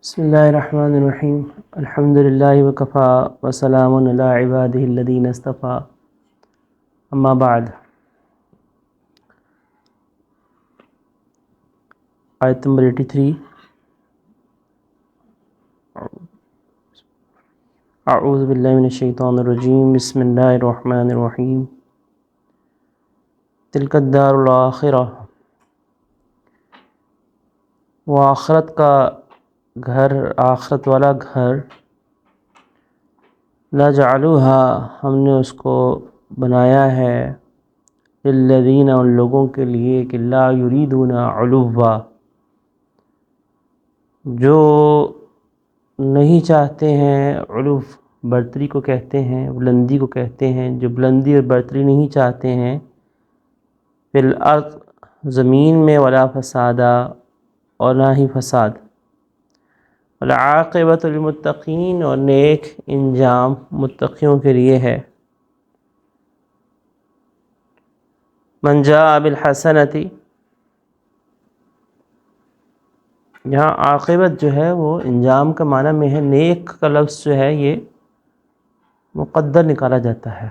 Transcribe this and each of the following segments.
بسم اللہ الرحمن الرحیم الحمد للہ وکفا وسلام علی عبادہ الذین اصطفیٰ اما بعد۔ آیت نمبر 83۔ اعوذ باللہ من الشیطان الرجیم، بسم اللہ الرحمن الرحیم۔ تلک الدار الآخرہ، وہ آخرت کا گھر، آخرت والا گھر، نجعلھا، ہم نے اس کو بنایا ہے، للذین، ان لوگوں کے لیے کہ لا یریدون علوا، جو نہیں چاہتے ہیں علو، برتری کو کہتے ہیں، بلندی کو کہتے ہیں، جو بلندی اور برتری نہیں چاہتے ہیں، فی الارض، زمین میں، ولا فسادا، اور نہ ہی فساد، والعاقبۃ للمتقین، اور نیک انجام متقیوں کے لیے ہے۔ من جاء بالحسنۃ، یہاں عاقبت جو ہے وہ انجام کا معنی میں ہے، نیک کا لفظ جو ہے یہ مقدر نکالا جاتا ہے۔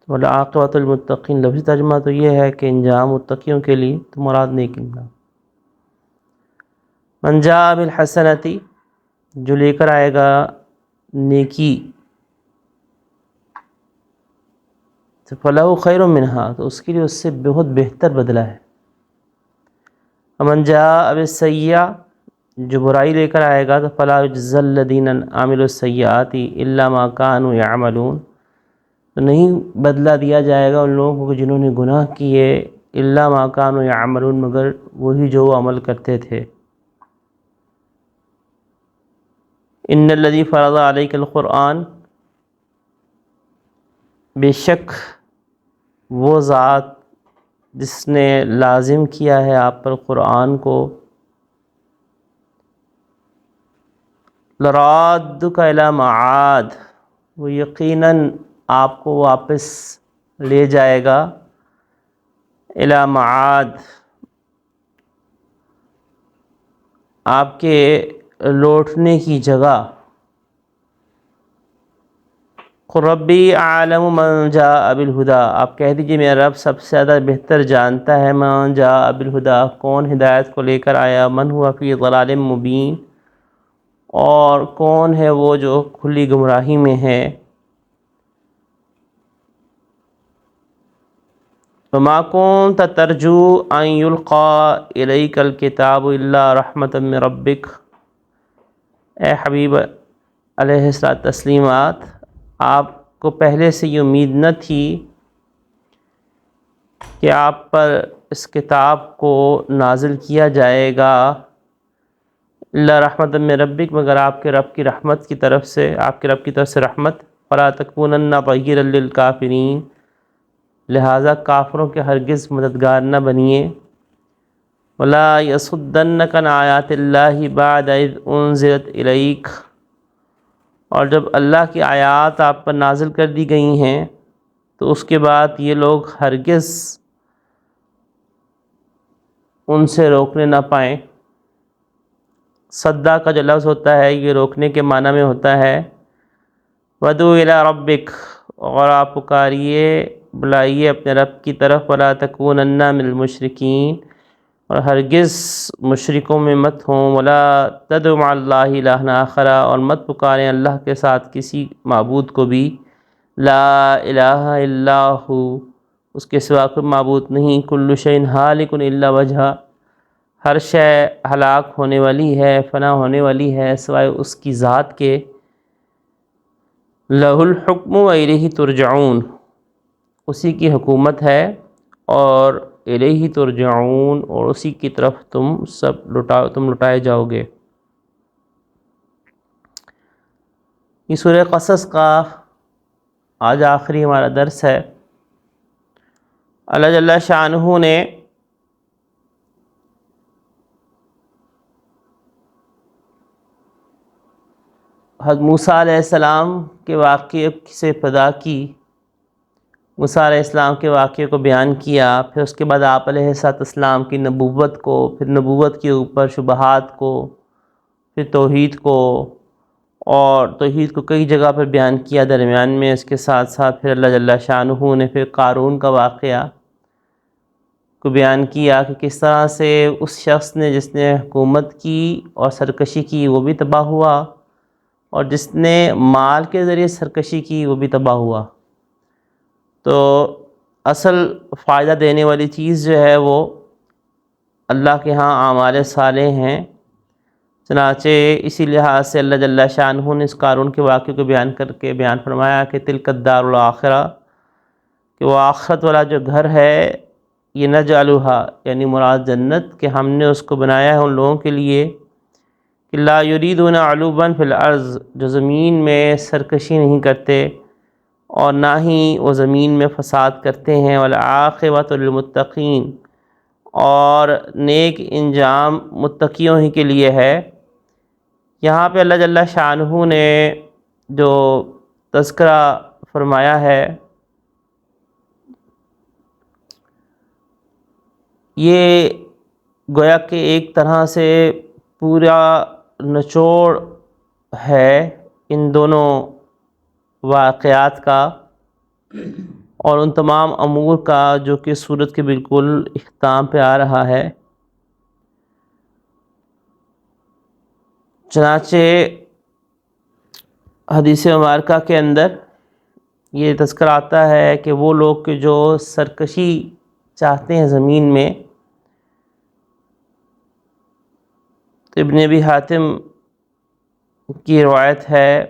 والعاقبۃ للمتقین، لفظی ترجمہ تو یہ ہے کہ انجام متقیوں کے لیے، تو مراد نیک انجام۔ من جاء بالحسنۃ، جو لے کر آئے گا نیکی، فلہ خیر منہا، تو اس کے لیے اس سے بہت بہتر بدلہ ہے۔ ومن جاء بالسیئۃ، جو برائی لے کر آئے گا، تو فلا یجزی الذین عملوا السیئات الا ما كانوا یعملون، تو نہیں بدلہ دیا جائے گا ان لوگوں کو جنہوں نے گناہ کیے، الا ما كانوا یعملون، مگر وہی جو وہ عمل کرتے تھے۔ ان الذی فرض علیک القرآن، بے شک وہ ذات جس نے لازم کیا ہے آپ پر قرآن کو، لرادک الی معاد، وہ یقیناً آپ کو واپس لے جائے گا، الی معاد، آپ کے لوٹنے کی جگہ۔ قل ربی اعلم من جاء بالہدی، آپ کہہ دیجئے میرا رب سب سے زیادہ بہتر جانتا ہے، من جاء بالہدی، کون ہدایت کو لے کر آیا، من ہوا فی ضلال مبین، اور کون ہے وہ جو کھلی گمراہی میں ہے۔ وما کنت ترجو ان یلقی الیک الکتاب الا رحمة من ربک، اے حبیب علیہ التسلیمات، آپ کو پہلے سے یہ امید نہ تھی کہ آپ پر اس کتاب کو نازل کیا جائے گا، الا رحمۃ من ربک، مگر آپ کے رب کی رحمت کی طرف سے، آپ کے رب کی طرف سے رحمت۔ فلا تکونن ظہیرا للکافرین، لہذا کافروں کے ہرگز مددگار نہ بنیے۔ ولا یصدنک عن آیات اللہ بعد اذ انزلت الیک، اور جب اللہ کی آیات آپ پر نازل کر دی گئی ہیں تو اس کے بعد یہ لوگ ہرگز ان سے روکنے نہ پائیں۔ صدّا کا جو لفظ ہوتا ہے یہ روکنے کے معنی میں ہوتا ہے۔ وَدُعُ إِلَىٰ رَبِّكَ، اور آپ پکاریے، بلائیے اپنے رب کی طرف، وَلَا تَكُونَنَّ مِنَ الْمُشْرِكِينَ، اور ہرگز مشرکوں میں مت ہوں۔ وَلَا تَدْعُ مَعَ اللَّهِ إِلَٰهًا آخَرَ، اور مت پکاریں اللہ کے ساتھ کسی معبود کو بھی۔ لا الہ الا ہو، اس کے سوا کوئی معبود نہیں۔ کل شیء ہالک الا وجہہ، ہر شے ہلاک ہونے والی ہے، فنا ہونے والی ہے سوائے اس کی ذات کے۔ لہ الحکم والیہ ترجعون، اسی کی حکومت ہے اور الیہ ترجعون، اور اسی کی طرف تم لٹائے جاؤ گے۔ یہ سورہ قصص کا آج آخری ہمارا درس ہے۔ اللہ جل شانہ نے حضرت موسیٰ علیہ السلام کے واقعے سے ابتدا کی، موسیٰ علیہ السلام کے واقعے کو بیان کیا، پھر اس کے بعد آپ علیہ السلام کی نبوت کو، پھر نبوت کے اوپر شبہات کو، پھر توحید کو، اور توحید کو کئی جگہ پر بیان کیا درمیان میں، اس کے ساتھ ساتھ پھر اللہ جل شانہ نے پھر قارون کا واقعہ کو بیان کیا کہ کس طرح سے اس شخص نے جس نے حکومت کی اور سرکشی کی وہ بھی تباہ ہوا، اور جس نے مال کے ذریعے سرکشی کی وہ بھی تباہ ہوا۔ تو اصل فائدہ دینے والی چیز جو ہے وہ اللہ کے ہاں اعمال صالح ہیں۔ چنانچہ اسی لحاظ سے اللہ جل شانہ نے اس قارون کے واقعے کو بیان کر کے بیان فرمایا کہ تلک الدار الاخرہ، کہ وہ آخرت والا جو گھر ہے، یہ نجعلھا یعنی مراد جنت، کہ ہم نے اس کو بنایا ہے ان لوگوں کے لیے کہ لا یریدون علوا فی الارض، جو زمین میں سرکشی نہیں کرتے اور نہ ہی وہ زمین میں فساد کرتے ہیں، والعاقبۃ للمتقین، اور نیک انجام متقیوں ہی کے لیے ہے۔ یہاں پہ اللہ جل شانہ نے جو تذکرہ فرمایا ہے یہ گویا کہ ایک طرح سے پورا نچوڑ ہے ان دونوں واقعات کا اور ان تمام امور کا جو کہ سورت کے بالکل اختتام پہ آ رہا ہے۔ چنانچہ حدیث مبارکہ کے اندر یہ تذکرہ آتا ہے کہ وہ لوگ کہ جو سرکشی چاہتے ہیں زمین میں، ابن ابی حاتم کی روایت ہے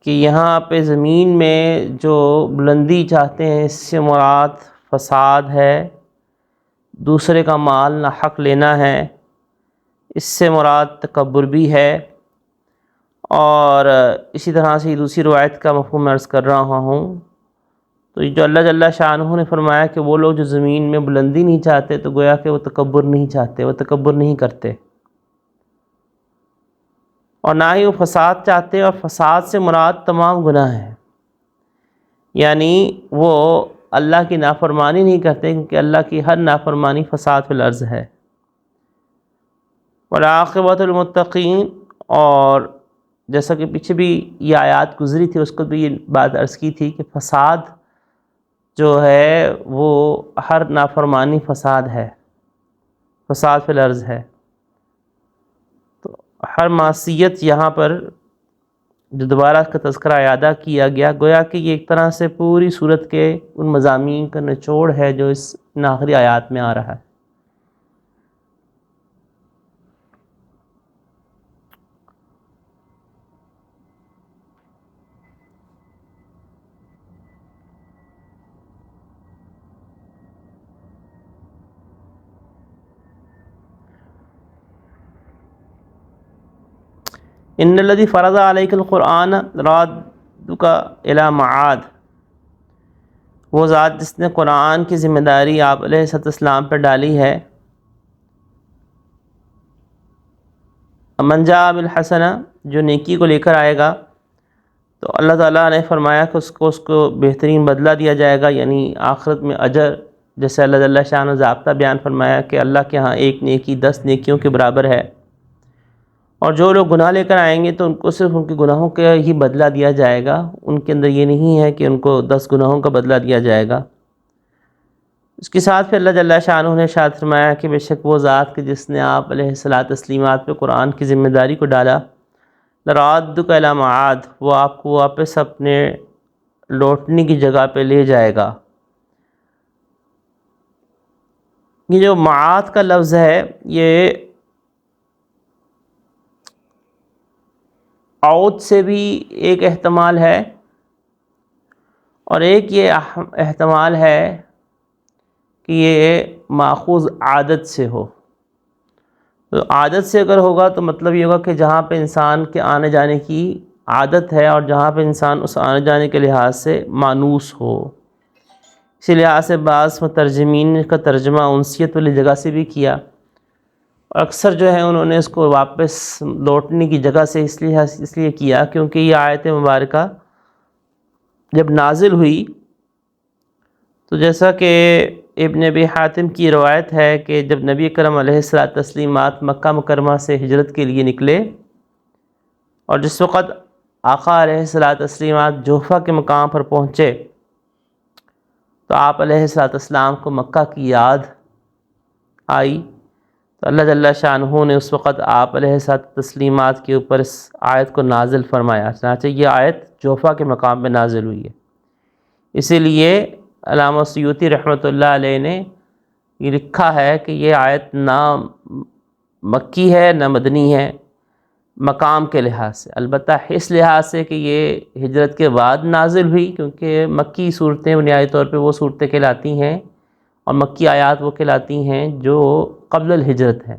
کہ یہاں پہ زمین میں جو بلندی چاہتے ہیں اس سے مراد فساد ہے، دوسرے کا مال ناحق لینا ہے، اس سے مراد تکبر بھی ہے، اور اسی طرح سے دوسری روایت کا مفہوم عرض کر رہا ہوں۔ تو جو اللہ جل شانہ نے فرمایا کہ وہ لوگ جو زمین میں بلندی نہیں چاہتے، تو گویا کہ وہ تکبر نہیں چاہتے، وہ تکبر نہیں کرتے، اور نہ ہی وہ فساد چاہتے، اور فساد سے مراد تمام گناہ ہیں، یعنی وہ اللہ کی نافرمانی نہیں کرتے، کیونکہ اللہ کی ہر نافرمانی فساد فی الارض ہے۔ والعاقبۃ للمتقین، اور جیسا کہ پیچھے بھی یہ آیات گزری تھی اس کو بھی یہ بات عرض کی تھی کہ فساد جو ہے وہ ہر نافرمانی فساد ہے، فساد فی الارض ہے۔ تو ہر معصیت یہاں پر جو دوبارہ کا تذکرہ اعادہ کیا گیا، گویا کہ یہ ایک طرح سے پوری صورت کے ان مضامین کا نچوڑ ہے جو اس آخری آیات میں آ رہا ہے۔ ان الذی فرض علیک القرآن رادک الی معاد، وہ ذات جس نے قرآن کی ذمہ داری آپ علیہ الصلوۃ والسلام پر ڈالی ہے۔ من جاء بالحسنہ، جو نیکی کو لے کر آئے گا تو اللہ تعالیٰ نے فرمایا کہ اس کو بہترین بدلہ دیا جائے گا، یعنی آخرت میں اجر، جیسے اللہ جل شانہ نے ضابطہ بیان فرمایا کہ اللہ کے ہاں ایک نیکی 10 نیکیوں کے برابر ہے، اور جو لوگ گناہ لے کر آئیں گے تو ان کو صرف ان کے گناہوں کا ہی بدلہ دیا جائے گا، ان کے اندر یہ نہیں ہے کہ ان کو 10 گناہوں کا بدلہ دیا جائے گا۔ اس کے ساتھ پھر اللہ جل شانہ نے ارشاد فرمایا کہ بے شک وہ ذات کہ جس نے آپ علیہ الصلوۃ والتسلیمات پہ قرآن کی ذمہ داری کو ڈالا، لرادک الی معاد، وہ آپ کو واپس اپنے لوٹنے کی جگہ پہ لے جائے گا۔ یہ جو معاد کا لفظ ہے یہ عود سے بھی ایک احتمال ہے، اور ایک یہ احتمال ہے کہ یہ ماخوذ عادت سے ہو۔ تو عادت سے اگر ہوگا تو مطلب یہ ہوگا کہ جہاں پہ انسان کے آنے جانے کی عادت ہے اور جہاں پہ انسان اس آنے جانے کے لحاظ سے مانوس ہو، اسی لحاظ سے بعض مترجمین کا ترجمہ انسیت والی جگہ سے بھی کیا، اور اکثر جو ہے انہوں نے اس کو واپس لوٹنے کی جگہ سے اس لیے کیا کیونکہ یہ آیت مبارکہ جب نازل ہوئی تو جیسا کہ ابن ابی حاتم کی روایت ہے کہ جب نبی کرم علیہ الصلوۃ والتسلیمات مکہ مکرمہ سے ہجرت کے لیے نکلے اور جس وقت آقا علیہ الصلوۃ والتسلیمات جوفہ کے مقام پر پہنچے تو آپ علیہ الصلوۃ والسلام کو مکہ کی یاد آئی، تو اللہ جل شانہ نے اس وقت آپ علیہ الصلوۃ والتسلیمات کے اوپر اس آیت کو نازل فرمایا۔ چنانچہ یہ آیت جوفہ کے مقام پہ نازل ہوئی ہے۔ اسی لیے علامہ سیوطی رحمۃ اللہ علیہ نے یہ لکھا ہے کہ یہ آیت نہ مکی ہے نہ مدنی ہے مقام کے لحاظ سے، البتہ اس لحاظ سے کہ یہ ہجرت کے بعد نازل ہوئی، کیونکہ مکی صورتیں بنیادی طور پہ وہ صورتیں کہلاتی ہیں اور مکی آیات وہ کہلاتی ہیں جو قبل الہجرت ہیں،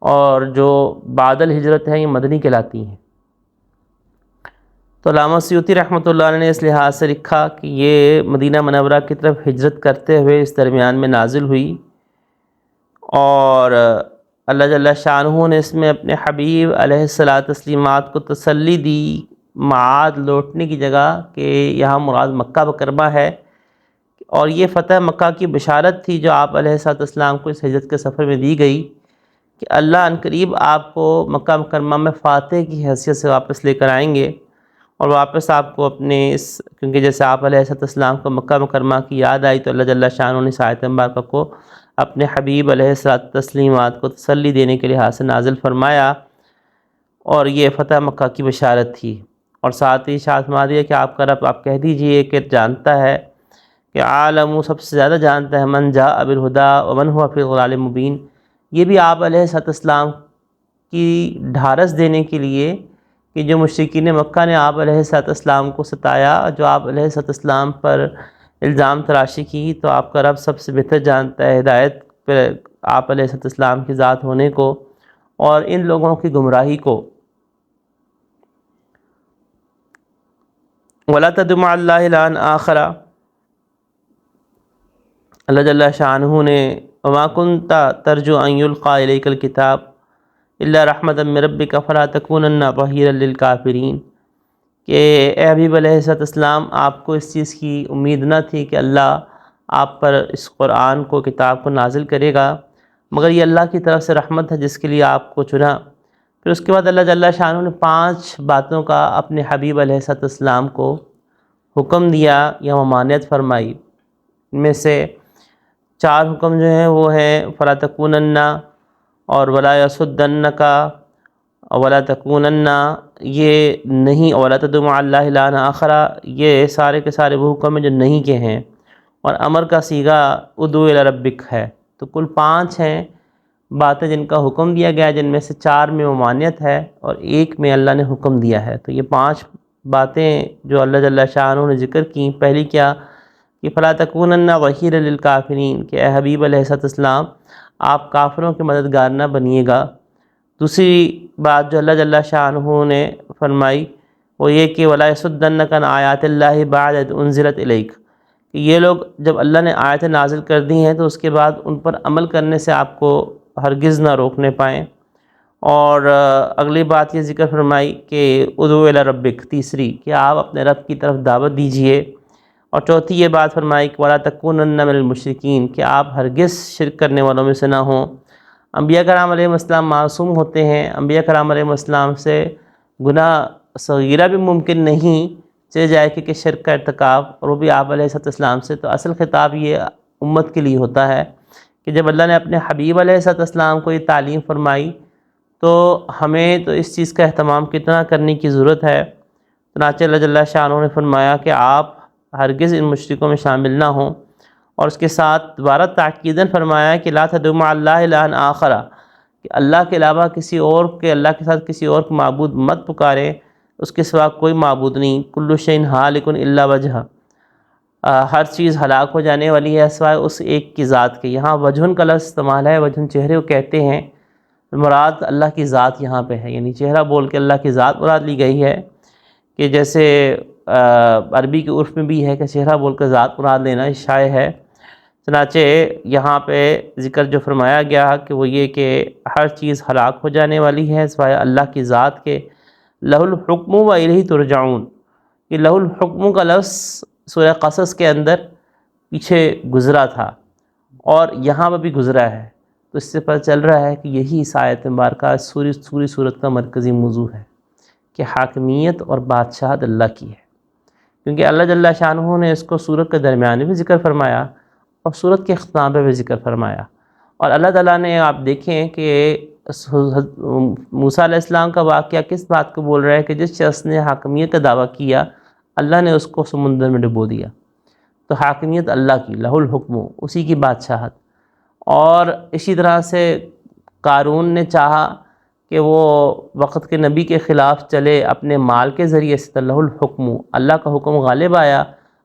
اور جو بعد الہجرت ہیں یہ مدنی کہلاتی ہیں۔ تو علامہ سیوطی رحمۃ اللہ علیہ نے اس لحاظ سے لکھا کہ یہ مدینہ منورہ کی طرف ہجرت کرتے ہوئے اس درمیان میں نازل ہوئی، اور اللہ جل شانہ نے اس میں اپنے حبیب علیہ الصلوۃ والتسلیمات کو تسلی دی معاد لوٹنے کی جگہ کہ یہاں مراد مکہ مکرمہ ہے، اور یہ فتح مکہ کی بشارت تھی جو آپ علیہ الصلوۃ والسلام کو اس ہجرت کے سفر میں دی گئی کہ اللہ عنقریب قریب آپ کو مکہ مکرمہ میں فاتح کی حیثیت سے واپس لے کر آئیں گے، اور واپس آپ کو اپنے کیونکہ جیسے آپ علیہ الصلوۃ والسلام کو مکہ مکرمہ کی یاد آئی تو اللہ جل شانہ نے اس آیت مبارکہ کو اپنے حبیب علیہ الصلوۃ والتسلیمات کو تسلی دینے کے لحاظ سے نازل فرمایا، اور یہ فتح مکہ کی بشارت تھی۔ اور ساتھ ہی ارشاد فرما دیا کہ آپ کا رب آپ کہہ دیجئے کہ جانتا ہے کہ عالم سب سے زیادہ جانتا ہے من جاء بالہدی ومن هو فی ضلال مبین۔ یہ بھی آپ علیہ الصلوۃ والسلام کی ڈھارس دینے کے لیے کہ جو مشرکین مکہ نے آپ علیہ الصلوۃ والسلام کو ستایا، جو آپ علیہ الصلوۃ والسلام پر الزام تراشی کی، تو آپ کا رب سب سے بہتر جانتا ہے ہدایت پہ آپ علیہ الصلوۃ والسلام کی ذات ہونے کو اور ان لوگوں کی گمراہی کو۔ وَلَا تَدْعُ مَعَ اللَّهِ إِلَٰهًا آخَرَ، اللہ جل شانہ نے وَمَا كُنْتَ تَرْجُو أَن يُلْقَىٰ إِلَيْكَ الْكِتَابُ إِلَّا رَحْمَةً مِّن رَّبِّكَ فَلَا تَكُونَنَّ ظَهِيرًا لِّلْكَافِرِينَ، کہ اے حبیب علیہ الصلوۃ والسلام آپ کو اس چیز کی امید نہ تھی کہ اللہ آپ پر اس قرآن کو کتاب کو نازل کرے گا، مگر یہ اللہ کی طرف سے رحمت ہے جس کے لیے آپ کو چنا۔ پھر اس کے بعد اللہ جل شانہ نے 5 باتوں کا اپنے حبیب علیہ الصلوۃ والسلام کو حکم دیا یا ممانعت فرمائی۔ ان میں سے 4 حکم جو ہیں وہ ہیں فَلَا تَكُونَنَّ اور وَلَا يَصُدَّنَّكَ وَلَا تَكُونَنَّ، یہ نہیں، وَلَا تَدْعُ مَعَ اللَّهِ إِلَٰهًا آخَرَ، یہ سارے کے سارے وہ حکم ہیں جو نہیں کے ہیں، اور امر کا صیغہ ادعو الی ربک ہے۔ تو کل 5 ہیں باتیں جن کا حکم دیا گیا، جن میں سے 4 میں ممانعت ہے اور 1 میں اللہ نے حکم دیا ہے۔ تو یہ 5 باتیں جو اللہ جل شانہ نے ذکر کی، پہلی کیا کہ فَلَا تَكُونَنَّ ظَهِيرًا لِّلْكَافِرِينَ، کہ اے حبیب علیہ الصلوۃ والسلام آپ کافروں کے مددگار نہ بنیے گا۔ دوسری بات جو اللہ جل شانہ نے فرمائی وہ یہ کہ وَلَا يَصُدَّنَّكَ عَنْ آیَاتِ اللَّهِ بَعْدَ إِذْ أُنزِلَتْ إِلَيْكَ، کہ یہ لوگ جب اللہ نے آیتیں نازل کر دی ہیں تو اس کے بعد ان پر عمل کرنے سے آپ کو ہرگز نہ روکنے پائیں۔ اور اگلی بات یہ ذکر فرمائی کہ ادعو الی ربک، تیسری کہ آپ اپنے رب کی طرف دعوت دیجئے، اور چوتھی یہ بات فرمائی کہ وَلَا تَكُونَنَّ مِنَ الْمُشْرِكِينَ، کہ آپ ہرگز شرک کرنے والوں میں سے نہ ہوں۔ انبیاء کرام علیہ السلام معصوم ہوتے ہیں، انبیاء کرام علیہ السلام سے گناہ صغیرہ بھی ممکن نہیں چلے جائے کہ شرک کا ارتکاب، اور وہ بھی آپ علیہ السلام سے۔ تو اصل خطاب یہ امت کے لیے ہوتا ہے کہ جب اللہ نے اپنے حبیب علیہ السلام کو یہ تعلیم فرمائی تو ہمیں تو اس چیز کا اہتمام کتنا کرنے کی ضرورت ہے۔ چنانچہ اللہ جل شانہ نے فرمایا کہ آپ ہرگز ان مشرکوں میں شامل نہ ہوں، اور اس کے ساتھ دوبارہ تاکیداً فرمایا کہ لا تدعوا مع اللہ الہا آخر، کہ اللہ کے علاوہ کسی اور کے، اللہ کے ساتھ کسی اور کو معبود مت پکاریں، اس کے سوا کوئی معبود نہیں۔ کل شیء ہالک الا وجہ، ہر چیز ہلاک ہو جانے والی ہے سوائے اس ایک کی ذات کے۔ یہاں وجہن کا لفظ استعمال ہے، وجہن چہرے کو کہتے ہیں، مراد اللہ کی ذات یہاں پہ ہے، یعنی چہرہ بول کے اللہ کی ذات مراد لی گئی ہے، کہ جیسے عربی کے عرف میں بھی ہے کہ چہرہ بول کر ذات مراد لینا شائع ہے۔ چنانچہ یہاں پہ ذکر جو فرمایا گیا کہ وہ یہ کہ ہر چیز ہلاک ہو جانے والی ہے سوائے اللہ کی ذات کے۔ لہ الحکم و الیہ ترجعون، یہ لہ الحکم کا لفظ سورہ قصص کے اندر پیچھے گزرا تھا، اور یہاں پہ بھی گزرا ہے، تو اس سے پتہ چل رہا ہے کہ یہی اس آیت مبارکہ سوری صورت کا مرکزی موضوع ہے کہ حاکمیت اور بادشاہت اللہ کی ہے، کیونکہ اللہ جل شانہ نے اس کو سورت کے درمیان میں بھی ذکر فرمایا اور سورت کے اختتام پہ بھی ذکر فرمایا۔ اور اللہ تعالیٰ نے آپ دیکھیں کہ موسیٰ علیہ السلام کا واقعہ کس بات کو بول رہا ہے کہ جس شخص نے حاکمیت کا دعویٰ کیا اللہ نے اس کو سمندر میں ڈبو دیا۔ تو حاکمیت اللہ کی، لہ الحکم، اسی کی بادشاہت۔ اور اسی طرح سے قارون نے چاہا کہ وہ وقت کے نبی کے خلاف چلے اپنے مال کے ذریعے سے، لہ الحکم، اللہ کا حکم غالب آیا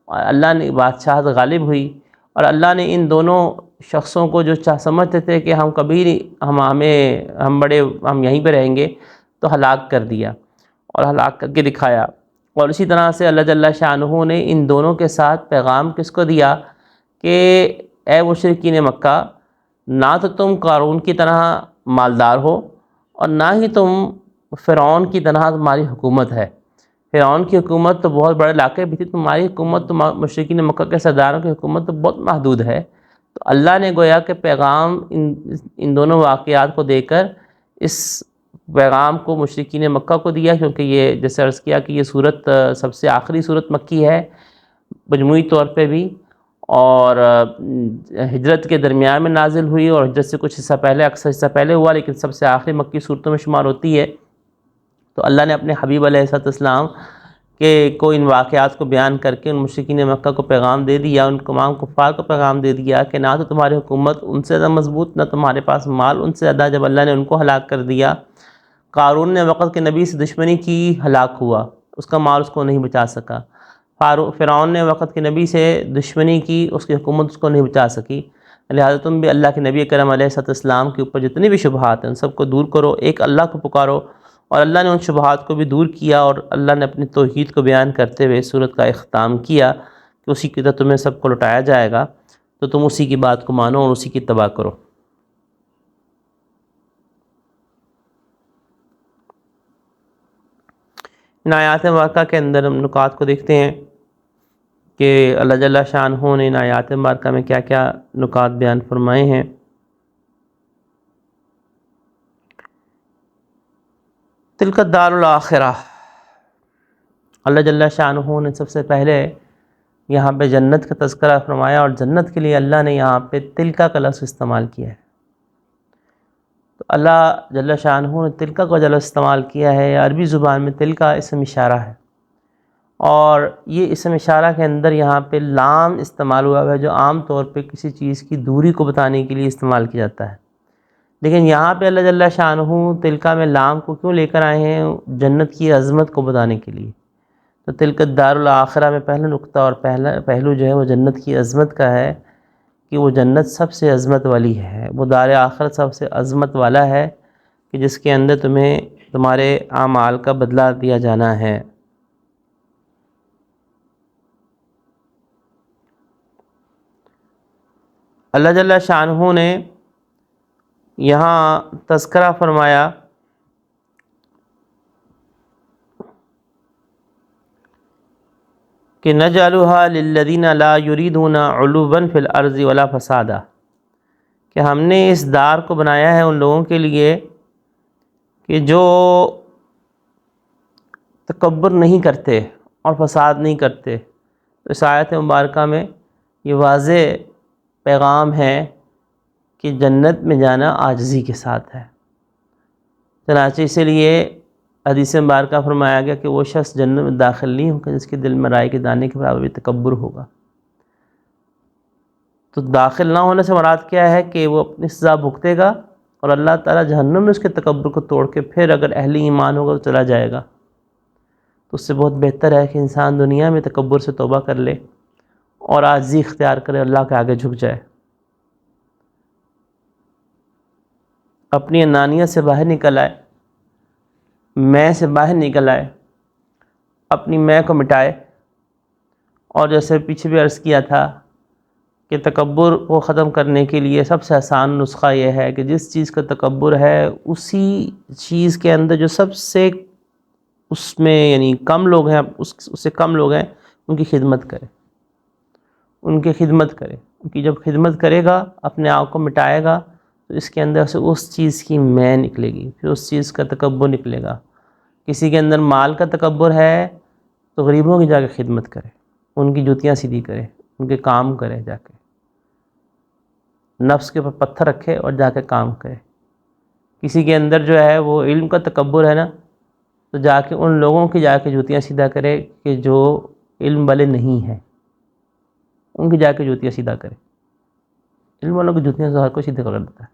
اور اللہ نے بادشاہت غالب ہوئی، اور اللہ نے ان دونوں شخصوں کو جو سمجھتے تھے کہ ہم کبھی نہیں، ہم یہیں پہ رہیں گے، تو ہلاک کر دیا اور ہلاک کر کے دکھایا۔ اور اسی طرح سے اللہ جل شانہ نے ان دونوں کے ساتھ پیغام کس کو دیا کہ اے مشرکین مکہ، نہ تو تم قارون کی طرح مالدار ہو اور نہ ہی تم فرعون کی طرح تمہاری حکومت ہے۔ فرعون کی حکومت تو بہت بڑے علاقے بھی تھی، تمہاری حکومت تو مشرکین مکہ کے سرداروں کی حکومت تو بہت محدود ہے۔ تو اللہ نے گویا کہ پیغام ان دونوں واقعات کو دے کر اس پیغام کو مشرکین مکہ کو دیا، کیونکہ یہ جیسے عرض کیا کہ یہ صورت سب سے آخری صورت مکی ہے مجموعی طور پہ بھی، اور ہجرت کے درمیان میں نازل ہوئی اور ہجرت سے کچھ حصہ پہلے، اکثر حصہ پہلے ہوا، لیکن سب سے آخری مکی صورتوں میں شمار ہوتی ہے۔ تو اللہ نے اپنے حبیب علیہ السلام کہ کو ان واقعات کو بیان کر کے ان مشرکین مکہ کو پیغام دے دیا، ان تمام کفار کو پیغام دے دیا کہ نہ تو تمہاری حکومت ان سے زیادہ مضبوط، نہ تمہارے پاس مال ان سے زیادہ۔ جب اللہ نے ان کو ہلاک کر دیا، قارون نے وقت کے نبی سے دشمنی کی، ہلاک ہوا، اس کا مال اس کو نہیں بچا سکا۔ فرعون نے وقت کے نبی سے دشمنی کی، اس کی حکومت اس کو نہیں بچا سکی۔ لہٰذا تم بھی اللہ کے نبی کرم علیہ السلام کے اوپر جتنی بھی شبہات ہیں ان سب کو دور کرو، ایک اللہ کو پکارو۔ اور اللہ نے ان شبہات کو بھی دور کیا، اور اللہ نے اپنی توحید کو بیان کرتے ہوئے سورت کا اختتام کیا کہ اسی کی طرح تمہیں سب کو لوٹایا جائے گا، تو تم اسی کی بات کو مانو اور اسی کی اتباع کرو۔ ان آیات مبارکہ کے اندر ہم نکات کو دیکھتے ہیں کہ اللہ جل شانہ نے ان آیات مبارکہ میں کیا کیا نکات بیان فرمائے ہیں۔ تلک الدار الآخرہ، اللہ جل شانہ نے سب سے پہلے یہاں پہ جنت کا تذکرہ فرمایا، اور جنت کے لیے اللہ نے یہاں پہ تلکا کا لفظ استعمال کیا ہے۔ تو اللہ جل شانہ نے تلکا کا جو لفظ استعمال کیا ہے، عربی زبان میں تلکا اسم اشارہ ہے، اور یہ اسم اشارہ کے اندر یہاں پہ لام استعمال ہوا ہے جو عام طور پہ کسی چیز کی دوری کو بتانے کے لیے استعمال کیا جاتا ہے، لیکن یہاں پہ اللہ جل شانہ تلکا میں لام کو کیوں لے کر آئے ہیں؟ جنت کی عظمت کو بتانے کے لیے۔ تو تلک الدار الآخرہ میں پہلا نقطہ اور پہلو جو ہے وہ جنت کی عظمت کا ہے کہ وہ جنت سب سے عظمت والی ہے، وہ دار آخرت سب سے عظمت والا ہے کہ جس کے اندر تمہیں تمہارے اعمال کا بدلہ دیا جانا ہے۔ اللہ جل شانہ نے یہاں تذکرہ فرمایا کہ نجعلها للذین لا یریدون علوا فی الارض ولا فسادا، کہ ہم نے اس دار کو بنایا ہے ان لوگوں کے لیے کہ جو تکبر نہیں کرتے اور فساد نہیں کرتے۔ اس آیت مبارکہ میں یہ واضح پیغام ہے کہ جنت میں جانا عاجزی کے ساتھ ہے، چنانچہ اسی لیے حدیث مبارکہ فرمایا گیا کہ وہ شخص جنت میں داخل نہیں ہوگا جس کے دل میں رائے کے دانے کے برابر بھی تکبر ہوگا۔ تو داخل نہ ہونے سے مراد کیا ہے کہ وہ اپنی سزا بھگتے گا، اور اللہ تعالیٰ جہنم میں اس کے تکبر کو توڑ کے پھر اگر اہل ایمان ہوگا تو چلا جائے گا۔ تو اس سے بہت بہتر ہے کہ انسان دنیا میں تکبر سے توبہ کر لے اور عاجزی اختیار کرے، اللہ کے آگے جھک جائے، اپنی انانیت سے باہر نکل آئے، میں سے باہر نکل آئے، اپنی میں کو مٹائے۔ اور جیسے پیچھے بھی عرض کیا تھا کہ تکبر کو ختم کرنے کے لیے سب سے آسان نسخہ یہ ہے کہ جس چیز کا تکبر ہے اسی چیز کے اندر جو سب سے اس میں یعنی کم لوگ ہیں، اس سے کم لوگ ہیں، ان کی خدمت کرے، ان کی خدمت کرے. ان کی جب خدمت کرے گا، اپنے آپ کو مٹائے گا، تو اس کے اندر سے اس چیز کی میں نکلے گی، پھر اس چیز کا تکبر نکلے گا. کسی کے اندر مال کا تکبر ہے تو غریبوں کی جا کے خدمت کرے، ان کی جوتیاں سیدھی کرے، ان کے کام کرے، جا کے نفس کے اوپر پتھر رکھے اور جا کے کام کرے. کسی کے اندر جو ہے وہ علم کا تکبر ہے نا، تو جا کے ان لوگوں کی جا کے جوتیاں سیدھا کرے کہ جو علم والے نہیں ہیں، ان کی جا کے جوتیاں سیدھا کرے. علم والوں کی جوتیاں تو ہر کوئی سیدھا کر دیتا ہے،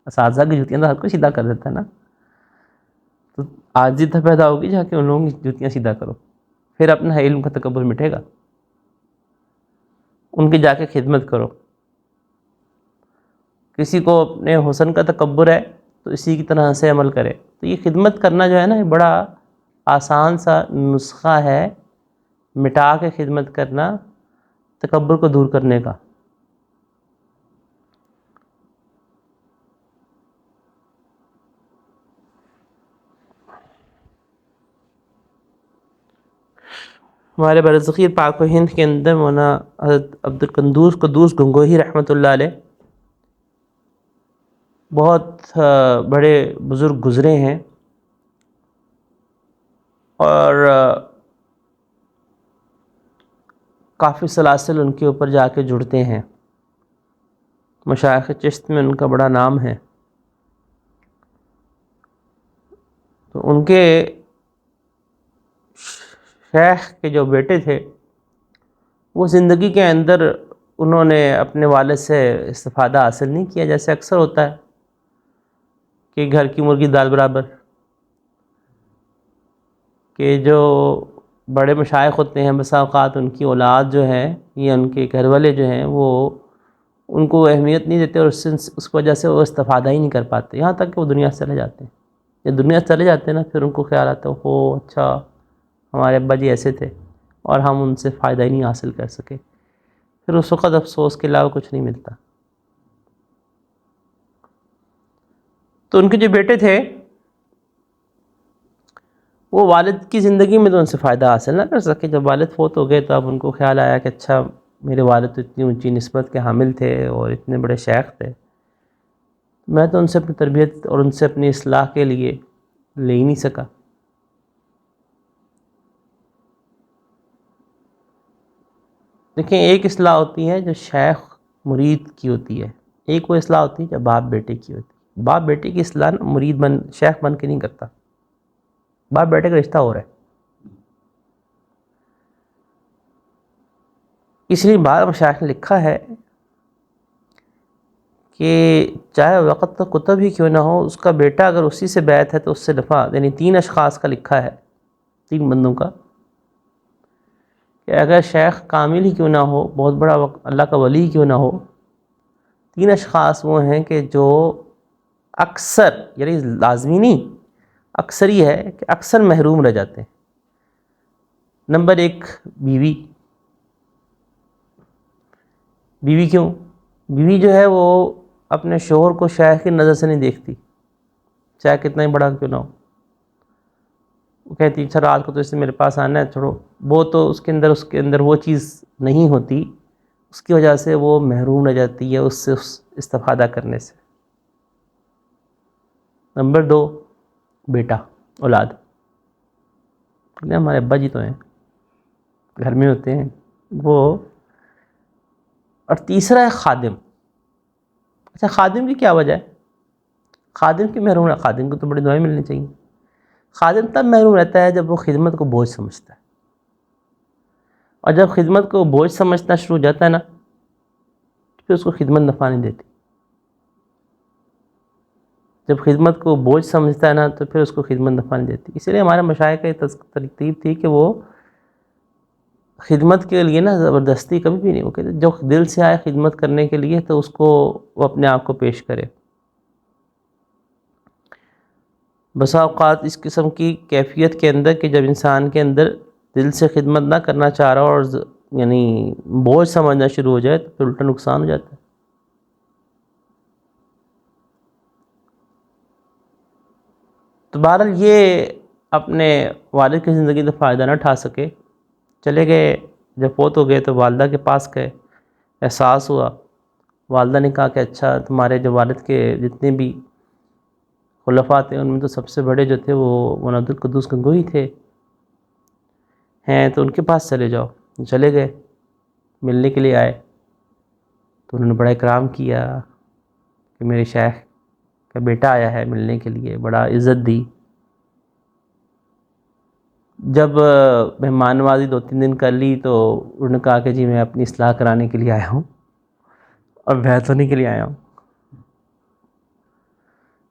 اساتذہ کی جوتیاں تو ہر کوئی سیدھا کر دیتا ہے نا. تو عاجزی تو پیدا ہوگی، جا کے ان لوگوں کی جوتیاں سیدھا کرو، پھر اپنا علم کا تکبر مٹے گا. ان کی جا کے خدمت کرو. کسی کو اپنے حسن کا تکبر ہے تو اسی کی طرح سے عمل کرے. تو یہ خدمت کرنا جو ہے نا، یہ بڑا آسان سا نسخہ ہے مٹا کے خدمت کرنا، تکبر کو دور کرنے کا. ہمارے برصغیر پاک و ہند کے اندر مولانا حضرت عبد القدوس قدوس گنگوہی رحمۃ اللہ علیہ بہت بڑے بزرگ گزرے ہیں، اور کافی سلاسل ان کے اوپر جا کے جڑتے ہیں. مشائخ چشت میں ان کا بڑا نام ہے. تو ان کے شیخ کے جو بیٹے تھے، وہ زندگی کے اندر انہوں نے اپنے والد سے استفادہ حاصل نہیں کیا، جیسے اکثر ہوتا ہے کہ گھر کی مرغی دال برابر، کہ جو بڑے مشائخ ہوتے ہیں بسا اوقات ان کی اولاد جو ہے یا ان کے گھر والے جو ہیں وہ ان کو اہمیت نہیں دیتے، اور اس وجہ سے وہ استفادہ ہی نہیں کر پاتے، یہاں تک کہ وہ دنیا سے چلے جاتے ہیں. جب دنیا سے چلے جاتے ہیں نا، پھر ان کو خیال آتا ہے ہو اچھا ہمارے ابا جی ایسے تھے اور ہم ان سے فائدہ ہی نہیں حاصل کر سکے. پھر اس وقت افسوس کے علاوہ کچھ نہیں ملتا. تو ان کے جو بیٹے تھے وہ والد کی زندگی میں تو ان سے فائدہ حاصل نہ کر سکے. جب والد فوت ہو گئے تو اب ان کو خیال آیا کہ اچھا میرے والد تو اتنی اونچی نسبت کے حامل تھے اور اتنے بڑے شیخ تھے، میں تو ان سے اپنی تربیت اور ان سے اپنی اصلاح کے لیے لے ہی نہیں سکا. دیکھیں، ایک اصلاح ہوتی ہے جو شیخ مرید کی ہوتی ہے، ایک وہ اصلاح ہوتی ہے جو باپ بیٹے کی ہوتی ہے. باپ بیٹے کی اصلاح مرید شیخ بن کے نہیں کرتا، باپ بیٹے کا رشتہ ہو رہا ہے. اس لیے بعض مشائخ نے لکھا ہے کہ چاہے وقت تو کتب ہی کیوں نہ ہو، اس کا بیٹا اگر اسی سے بیعت ہے تو اس سے نفع. یعنی 3 اشخاص کا لکھا ہے، 3 بندوں کا، کہ اگر شیخ کامل ہی کیوں نہ ہو، بہت بڑا اللہ کا ولی ہی کیوں نہ ہو، 3 اشخاص وہ ہیں کہ جو اکثر، یعنی لازمی نہیں، اکثر ہی ہے کہ اکثر محروم رہ جاتے ہیں. نمبر 1 بیوی. بیوی کیوں؟ بیوی جو ہے وہ اپنے شوہر کو شیخ کی نظر سے نہیں دیکھتی، چاہے کتنا ہی بڑا کیوں نہ ہو. وہ کہتی اچھا رات کو تو اس سے میرے پاس آنا ہے، چھوڑو. وہ تو اس کے اندر وہ چیز نہیں ہوتی، اس کی وجہ سے وہ محروم رہ جاتی ہے اس سے استفادہ کرنے سے. نمبر 2 بیٹا، اولاد. ہمارے ابا جی تو ہیں، گھر میں ہوتے ہیں وہ. اور تیسرا ہے خادم. اچھا خادم کی کیا وجہ ہے؟ خادم کی محروم ہے، خادم کو تو بڑی دعائیں ملنی چاہیے. خادم تب محروم رہتا ہے جب وہ خدمت کو بوجھ سمجھتا ہے، اور جب خدمت کو بوجھ سمجھنا شروع ہو جاتا ہے نا، پھر اس کو خدمت نفع نہیں دیتی. جب خدمت کو بوجھ سمجھتا ہے نا تو پھر اس کو خدمت نفع نہیں دیتی. اسی لیے ہمارے مشائخ کی ترتیب تھی کہ وہ خدمت کے لیے نا زبردستی کبھی بھی نہیں. وہ کہتے جو دل سے آئے خدمت کرنے کے لیے تو اس کو وہ اپنے آپ کو پیش کرے. بسا اوقات اس قسم کی کیفیت کے اندر کہ جب انسان کے اندر دل سے خدمت نہ کرنا چاہ رہا اور یعنی بوجھ سمجھنا شروع ہو جائے تو پھر الٹا نقصان ہو جاتا ہے. تو بہرحال یہ اپنے والد کی زندگی سے فائدہ نہ اٹھا سکے، چلے گئے جب فوت ہو گئے تو والدہ کے پاس گئے، احساس ہوا، والدہ نے کہا کہ اچھا تمہارے جو والد کے جتنے بھی خلفاء تھے ان میں تو سب سے بڑے جو تھے وہ مولانا عبدالقدوس گنگوہی تھے ہیں، تو ان کے پاس چلے جاؤ۔ چلے گئے، ملنے کے لیے آئے تو انہوں نے بڑا اکرام کیا کہ میرے شیخ کا بیٹا آیا ہے ملنے کے لیے، بڑا عزت دی۔ جب مہمان نوازی 2-3 دن کر لی تو انہوں نے کہا کہ جی میں اپنی اصلاح کرانے کے لیے آیا ہوں اور بیعت ہونے کے لیے آیا ہوں۔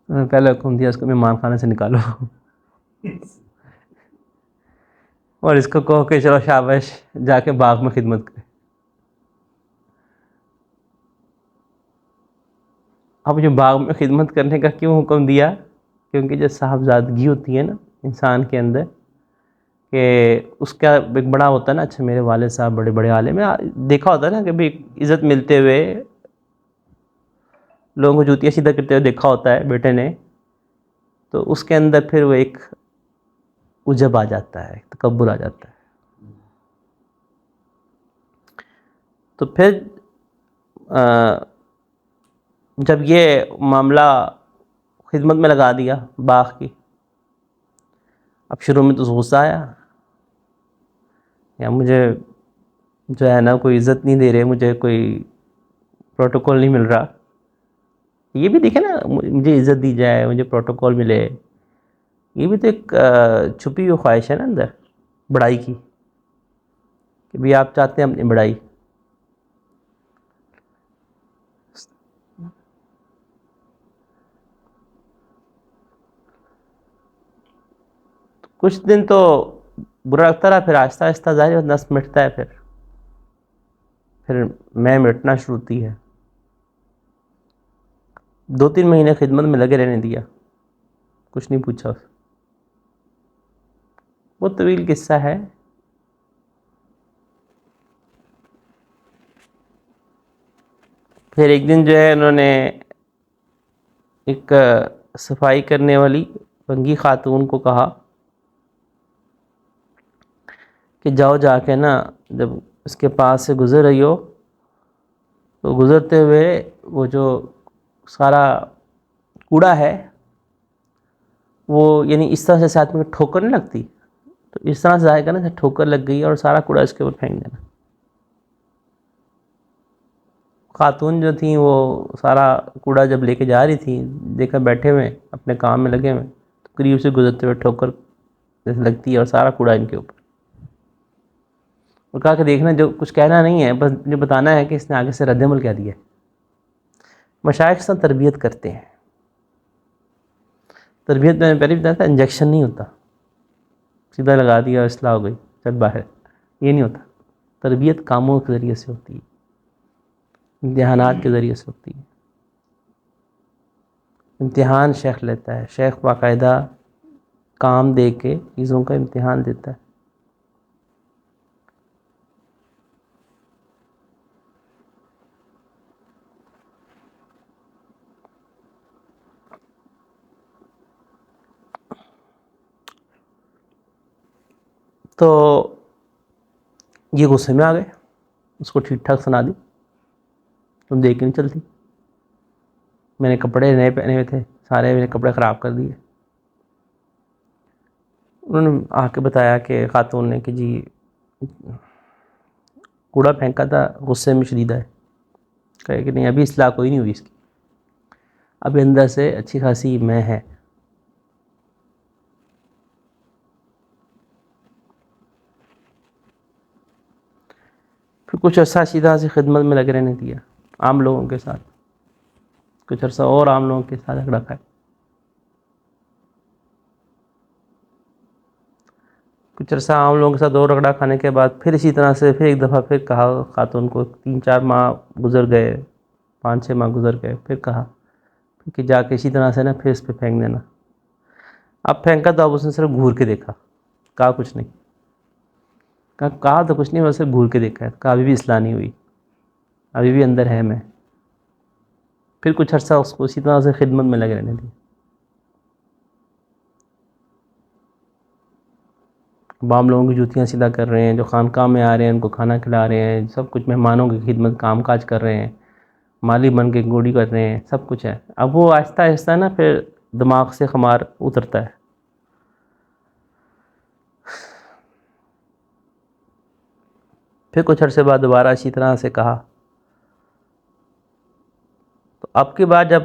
انہوں نے پہلے حکم دیا اس کو مہمان خانے سے نکالو اور اس کو کہو کہ چلو شاباش جا کے باغ میں خدمت کرے۔ اب جو باغ میں خدمت کرنے کا کیوں حکم دیا؟ کیونکہ جو صاحبزادگی ہوتی ہے نا انسان کے اندر، کہ اس کا ایک بڑا ہوتا ہے نا، اچھا میرے والد صاحب بڑے بڑے عالم ہیں، دیکھا ہوتا ہے نا کہ بھی عزت ملتے ہوئے لوگوں کو جوتیاں سیدھا کرتے ہوئے دیکھا ہوتا ہے بیٹے نے، تو اس کے اندر پھر وہ ایک عجب آ جاتا ہے، تکبر آ جاتا ہے۔ تو پھر جب یہ معاملہ خدمت میں لگا دیا باغ کی، اب شروع میں تو غصہ آیا، یا مجھے جو ہے نا کوئی عزت نہیں دے رہے، مجھے کوئی پروٹوکول نہیں مل رہا۔ یہ بھی دیکھیں نا، مجھے عزت دی جائے، مجھے پروٹوکول ملے، یہ بھی تو ایک چھپی ہوئی خواہش ہے نا اندر بڑائی کی، کہ بھی آپ چاہتے ہیں اپنی بڑائی۔ کچھ دن تو برا لگتا رہا، پھر آہستہ آہستہ ظاہر نس مٹتا ہے، پھر میں مٹنا شروع ہوتی ہے۔ 2-3 مہینے خدمت میں لگے رہنے دیا، کچھ نہیں پوچھا اس۔ وہ طویل قصہ ہے۔ پھر ایک دن جو ہے انہوں نے ایک صفائی کرنے والی بنگی خاتون کو کہا کہ جاؤ جا کے نا جب اس کے پاس سے گزر رہی ہو تو گزرتے ہوئے وہ جو سارا کوڑا ہے وہ یعنی اس طرح سے ساتھ میں ٹھوکر نہیں لگتی، تو اس طرح سے ظاہر کرنا کہ ٹھوکر لگ گئی اور سارا کوڑا اس کے اوپر پھینک دینا۔ خاتون جو تھیں وہ سارا کوڑا جب لے کے جا رہی تھیں، دیکھا بیٹھے ہوئے اپنے کام میں لگے ہوئے، تو قریب سے گزرتے ہوئے ٹھوکر جیسے لگتی ہے اور سارا کوڑا ان کے اوپر۔ اور کہا کہ دیکھنا جو کچھ کہنا نہیں ہے، بس جو بتانا ہے کہ اس نے آگے سے رد عمل کیا دیا ہے۔ مشائخ سے تربیت کرتے ہیں، تربیت میں نے پہلے بتایا تھا انجیکشن نہیں ہوتا، سیدھا لگا دیا اور اصلاح ہو گئی چل باہر، یہ نہیں ہوتا۔ تربیت کاموں کے ذریعے سے ہوتی ہے، امتحانات کے ذریعے سے ہوتی ہے۔ امتحان شیخ لیتا ہے، شیخ باقاعدہ کام دے کے چیزوں کا امتحان دیتا ہے۔ تو یہ غصے میں آ گئے، اس کو ٹھیک ٹھاک سنا دی، تم دیکھ کے نہیں چلتی، میں نے کپڑے نئے پہنے ہوئے تھے، سارے میرے کپڑے خراب کر دیے۔ انہوں نے آ کے بتایا کہ خاتون نے کہ جی کوڑا پھینکا تھا، غصے میں شدید ہے، کہے کہ نہیں ابھی اصلاح کوئی نہیں ہوئی اس کی، ابھی اندر سے اچھی خاصی میں ہے۔ پھر کچھ عرصہ سیدھا سے خدمت میں لگے رہنے دیا، عام لوگوں کے ساتھ، کچھ عرصہ اور عام لوگوں کے ساتھ رکھا ہے۔ کچھ عرصہ عام لوگوں کے ساتھ اور رگڑا کھانے کے بعد پھر اسی طرح سے پھر ایک دفعہ پھر کہا خاتون کو، 3-4 ماہ گزر گئے، 5-6 ماہ گزر گئے، پھر کہا کہ جا کے اسی طرح سے نا پھر اس پہ پھینک دینا۔ اب پھینکا تو اب اس نے صرف گھور کے دیکھا، کہا کچھ نہیں، کہا تو کچھ نہیں، بس صرف گھور کے دیکھا ہے، کہا ابھی بھی اصلاح نہیں ہوئی، ابھی بھی اندر ہے میں۔ پھر کچھ عرصہ اس کو اسی طرح سے خدمت میں لگے رہنے دی۔ عام لوگوں کی جوتیاں سیدھا کر رہے ہیں، جو خانقاہ میں آ رہے ہیں ان کو کھانا کھلا رہے ہیں، سب کچھ مہمانوں کی خدمت کام کاج کر رہے ہیں، مالی بن کے گوڑی کر رہے ہیں، سب کچھ ہے۔ اب وہ آہستہ آہستہ نا پھر دماغ سے خمار اترتا ہے۔ پھر کچھ عرصے بعد دوبارہ اسی طرح سے کہا، تو اب کی بار جب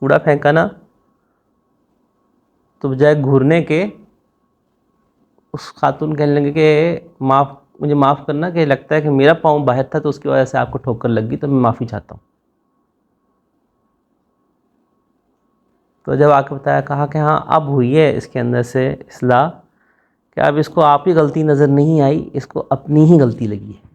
کوڑا پھینکا نا تو بجائے گھورنے کے اس خاتون کہنے لگے کہ مجھے معاف کرنا، کہ لگتا ہے کہ میرا پاؤں باہر تھا تو اس کی وجہ سے آپ کو ٹھوکر لگ گئی، تو میں معافی چاہتا ہوں۔ تو جب آ کے بتایا، کہا کہ ہاں اب ہوئی ہے اس کے اندر سے اصلاح، کہ اب اس کو آپ کی غلطی نظر نہیں آئی، اس کو اپنی ہی غلطی لگی ہے۔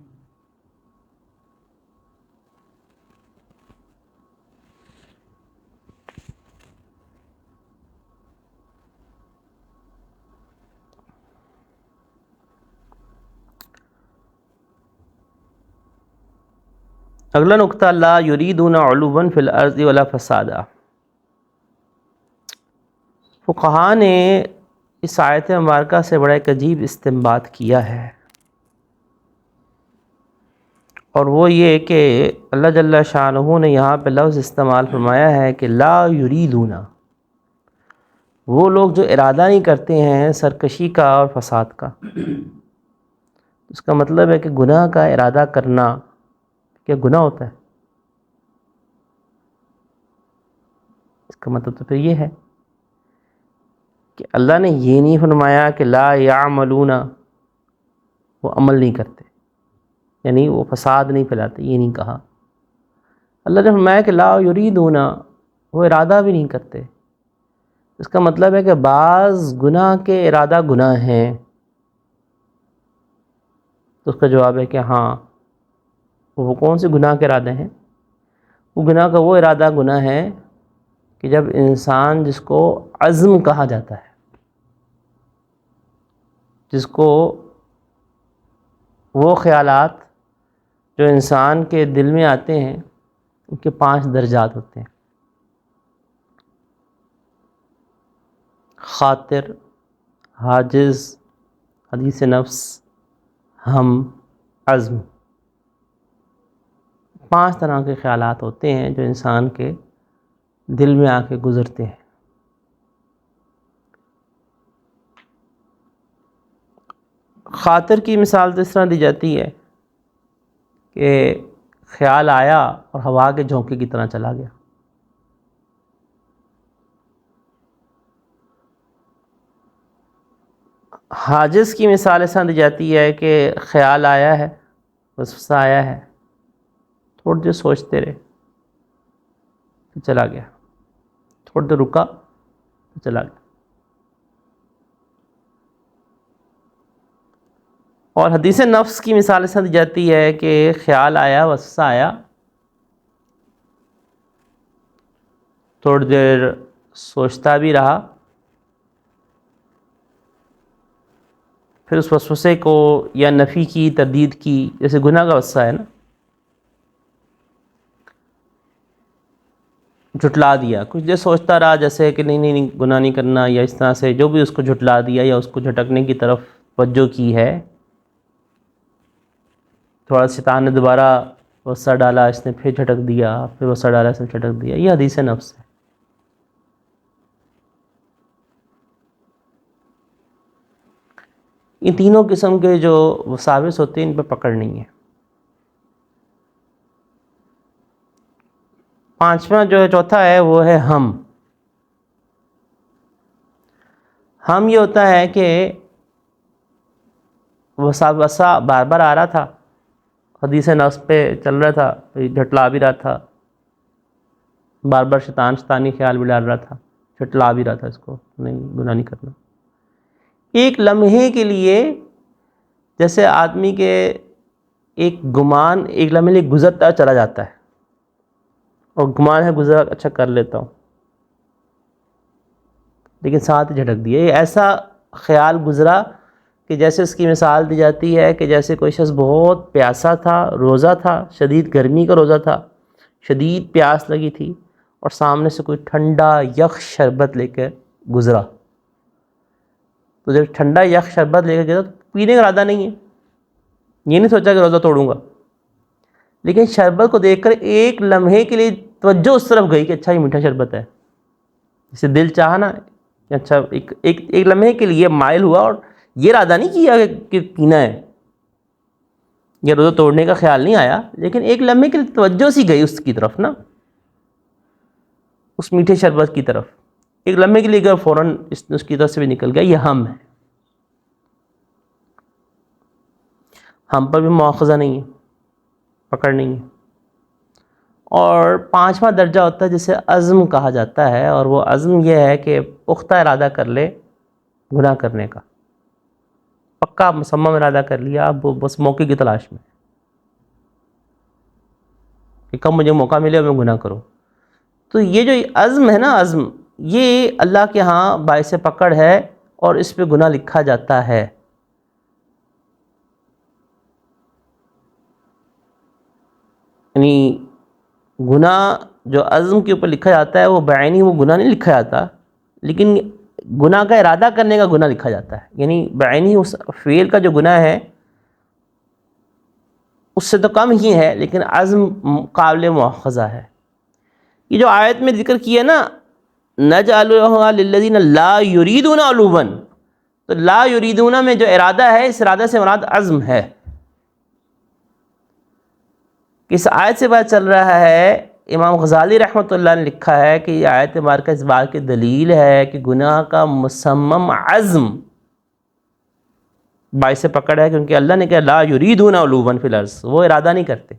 اگلا نقطہ، لا یریدون علوا فی الارض ولا فسادا۔ فقہاء نے اس آیت مبارکہ سے بڑا ایک عجیب استنباط کیا ہے، اور وہ یہ کہ اللہ جل شانہ نے یہاں پہ لفظ استعمال فرمایا ہے کہ لا یریدون، وہ لوگ جو ارادہ نہیں کرتے ہیں سرکشی کا اور فساد کا۔ اس کا مطلب ہے کہ گناہ کا ارادہ کرنا کیا گناہ ہوتا ہے؟ اس کا مطلب تو پھر یہ ہے کہ اللہ نے یہ نہیں فرمایا کہ لا یعملون، وہ عمل نہیں کرتے، یعنی وہ فساد نہیں پھیلاتے، یہ نہیں کہا۔ اللہ نے فرمایا کہ لا یریدون، وہ ارادہ بھی نہیں کرتے۔ اس کا مطلب ہے کہ بعض گناہ کے ارادہ گناہ ہیں، تو اس کا جواب ہے کہ ہاں، وہ کون سے گناہ کے ارادے ہیں؟ وہ گناہ کا وہ ارادہ گناہ ہے کہ جب انسان، جس کو عزم کہا جاتا ہے، جس کو وہ خیالات جو انسان کے دل میں آتے ہیں ان کے 5 درجات ہوتے ہیں: خاطر، حاجز، حدیث نفس، ہم، عزم۔ 5 طرح کے خیالات ہوتے ہیں جو انسان کے دل میں آ کے گزرتے ہیں۔ خاطر کی مثال تو اس طرح دی جاتی ہے کہ خیال آیا اور ہوا کے جھونکے کی طرح چلا گیا۔ حاجز کی مثال اس طرح دی جاتی ہے کہ خیال آیا ہے، وسوسہ آیا ہے، تھوڑی دیر سوچتے رہے، پھر چلا گیا، تھوڑی دیر رکا، پھر چلا گیا۔ اور حدیث نفس کی مثال اس طرح دی جاتی ہے کہ خیال آیا، وسوسہ آیا، تھوڑی دیر سوچتا بھی رہا، پھر اس وسوسے کو یا نفی کی، تردید کی، جیسے گناہ کا وسوسہ ہے نا، جھٹلا دیا، کچھ دیر سوچتا رہا جیسے کہ نہیں نہیں نہیں گناہ نہیں کرنا، یا اس طرح سے جو بھی اس کو جھٹلا دیا یا اس کو جھٹکنے کی طرف توجہ کی ہے، تھوڑا شیطان نے دوبارہ وسوسہ ڈالا، اس نے پھر جھٹک دیا، پھر وسوسہ ڈالا، اس نے جھٹک دیا۔ یہ حدیث نفس ہے۔ ان تینوں قسم کے جو وساوس ہوتے ہیں ان پہ پکڑ نہیں ہے۔ 5واں جو ہے، چوتھا ہے، وہ ہے ہم۔ ہم یہ ہوتا ہے کہ وسا بار بار آ رہا تھا، حدیث نفس پہ چل رہا تھا، جھٹلا بھی رہا تھا، بار بار شیطانی خیال بھی ڈال رہا تھا، جھٹلا بھی رہا تھا اس کو، نہیں گناہ نہیں کرنا۔ ایک لمحے کے لیے، جیسے آدمی کے ایک گمان ایک لمحے لیے گزرتا چلا جاتا ہے، اور گمان ہے گزرا، اچھا کر لیتا ہوں، لیکن ساتھ ہی جھٹک دیا۔ یہ ایسا خیال گزرا کہ جیسے اس کی مثال دی جاتی ہے کہ جیسے کوئی شخص بہت پیاسا تھا، روزہ تھا، شدید گرمی کا روزہ تھا، شدید پیاس لگی تھی، اور سامنے سے کوئی ٹھنڈا یخ شربت لے کے گزرا، تو جب ٹھنڈا یخ شربت لے کے گیا تو پینے کا ارادہ نہیں ہے، یہ نہیں سوچا کہ روزہ توڑوں گا، لیکن شربت کو دیکھ کر ایک لمحے کے لیے توجہ اس طرف گئی کہ اچھا یہ میٹھا شربت ہے، جسے دل چاہا نا کہ اچھا ایک لمحے کے لیے مائل ہوا، اور یہ ارادہ نہیں کیا کہ پینا ہے، یہ روزہ توڑنے کا خیال نہیں آیا، لیکن ایک لمحے کے لیے توجہ سی گئی اس کی طرف نا، اس میٹھے شربت کی طرف ایک لمحے کے لیے گیا، فوراً اس کی طرف سے بھی نکل گیا۔ یہ ہم ہے، ہم پر بھی مواخذہ نہیں ہے، پکڑ نہیں ہے۔ اور پانچواں درجہ ہوتا ہے جسے عزم کہا جاتا ہے، اور وہ عزم یہ ہے کہ پختہ ارادہ کر لے گناہ کرنے کا، پکا مصمم ارادہ کر لیا، اب وہ بس موقع کی تلاش میں کہ کب مجھے موقع ملے اور میں گناہ کروں۔ تو یہ جو عزم ہے نا، عزم یہ اللہ کے ہاں باعث پکڑ ہے، اور اس پہ گناہ لکھا جاتا ہے۔ یعنی گناہ جو عزم کے اوپر لکھا جاتا ہے وہ بعینی وہ گناہ نہیں لکھا جاتا، لیکن گناہ کا ارادہ کرنے کا گناہ لکھا جاتا ہے، یعنی بعینی اس فعل کا جو گناہ ہے اس سے تو کم ہی ہے، لیکن عزم قابل مؤاخذہ ہے۔ یہ جو آیت میں ذکر کیا نا نَجْعَلُهَا لِلَّذِينَ لَا يُرِيدُونَ عُلُوًّا، تو لا یریدون میں جو ارادہ ہے، اس ارادہ سے مراد عزم ہے۔ اس آیت سے بات چل رہا ہے، امام غزالی رحمۃ اللہ نے لکھا ہے کہ یہ آیت مبارکہ اس بات کی دلیل ہے کہ گناہ کا مصمم عزم باعث پکڑ ہے، کیونکہ اللہ نے کہا لا یریدون علوا فی الارض، وہ ارادہ نہیں کرتے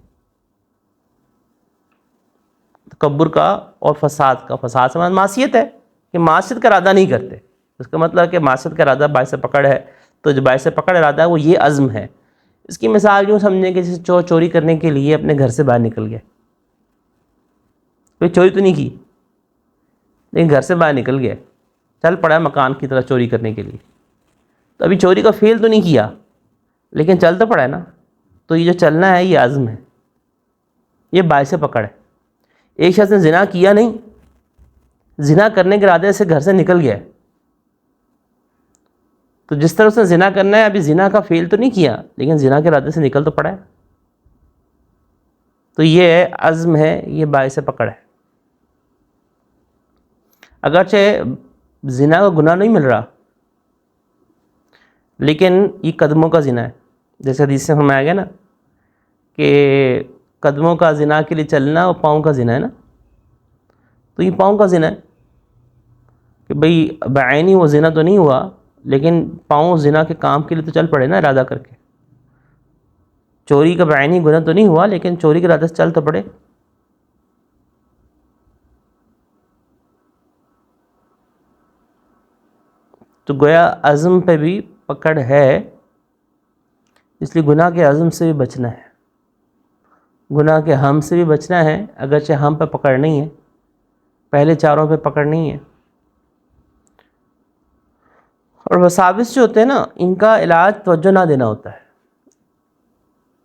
تکبر کا اور فساد کا۔ فساد سے معصیت ہے کہ معصیت کا ارادہ نہیں کرتے، اس کا مطلب ہے کہ معصیت کا ارادہ باعث پکڑ ہے، تو جو باعث پکڑ ارادہ ہے وہ یہ عزم ہے۔ اس کی مثال یوں سمجھیں کہ جیسے چور چوری کرنے کے لیے اپنے گھر سے باہر نکل گیا، کوئی چوری تو نہیں کی لیکن گھر سے باہر نکل گیا، چل پڑا مکان کی طرف چوری کرنے کے لیے، تو ابھی چوری کا فعل تو نہیں کیا لیکن چل تو پڑا ہے نا، تو یہ جو چلنا ہے یہ عزم ہے، یہ باعث پکڑ ہے۔ ایک شخص نے زنا کیا نہیں، زنا کرنے کے ارادے سے گھر سے نکل گیا، تو جس طرح اس نے زنا کرنا ہے، ابھی زنا کا فعل تو نہیں کیا لیکن زنا کے ارادے سے نکل تو پڑا ہے، تو یہ عزم ہے، یہ باعث پکڑ ہے۔ اگرچہ زنا کا گناہ نہیں مل رہا لیکن یہ قدموں کا زنا ہے، جیسے حدیث سے فرمایا گیا نا کہ قدموں کا زنا کے لیے چلنا اور پاؤں کا زنا ہے نا، تو یہ پاؤں کا زنا ہے کہ بھئی بعینی وہ زنا تو نہیں ہوا لیکن پاؤں زنا کے کام کے لیے تو چل پڑے نا ارادہ کر کے۔ چوری کا بعینی گناہ تو نہیں ہوا لیکن چوری کے ارادے سے چل تو پڑے۔ تو گویا عزم پہ بھی پکڑ ہے، اس لیے گناہ کے عزم سے بھی بچنا ہے، گناہ کے ہم سے بھی بچنا ہے، اگرچہ ہم پہ پکڑ نہیں ہے، پہلے چاروں پہ پکڑ نہیں ہے۔ اور وساوس جو ہوتے ہیں نا، ان کا علاج توجہ نہ دینا ہوتا ہے۔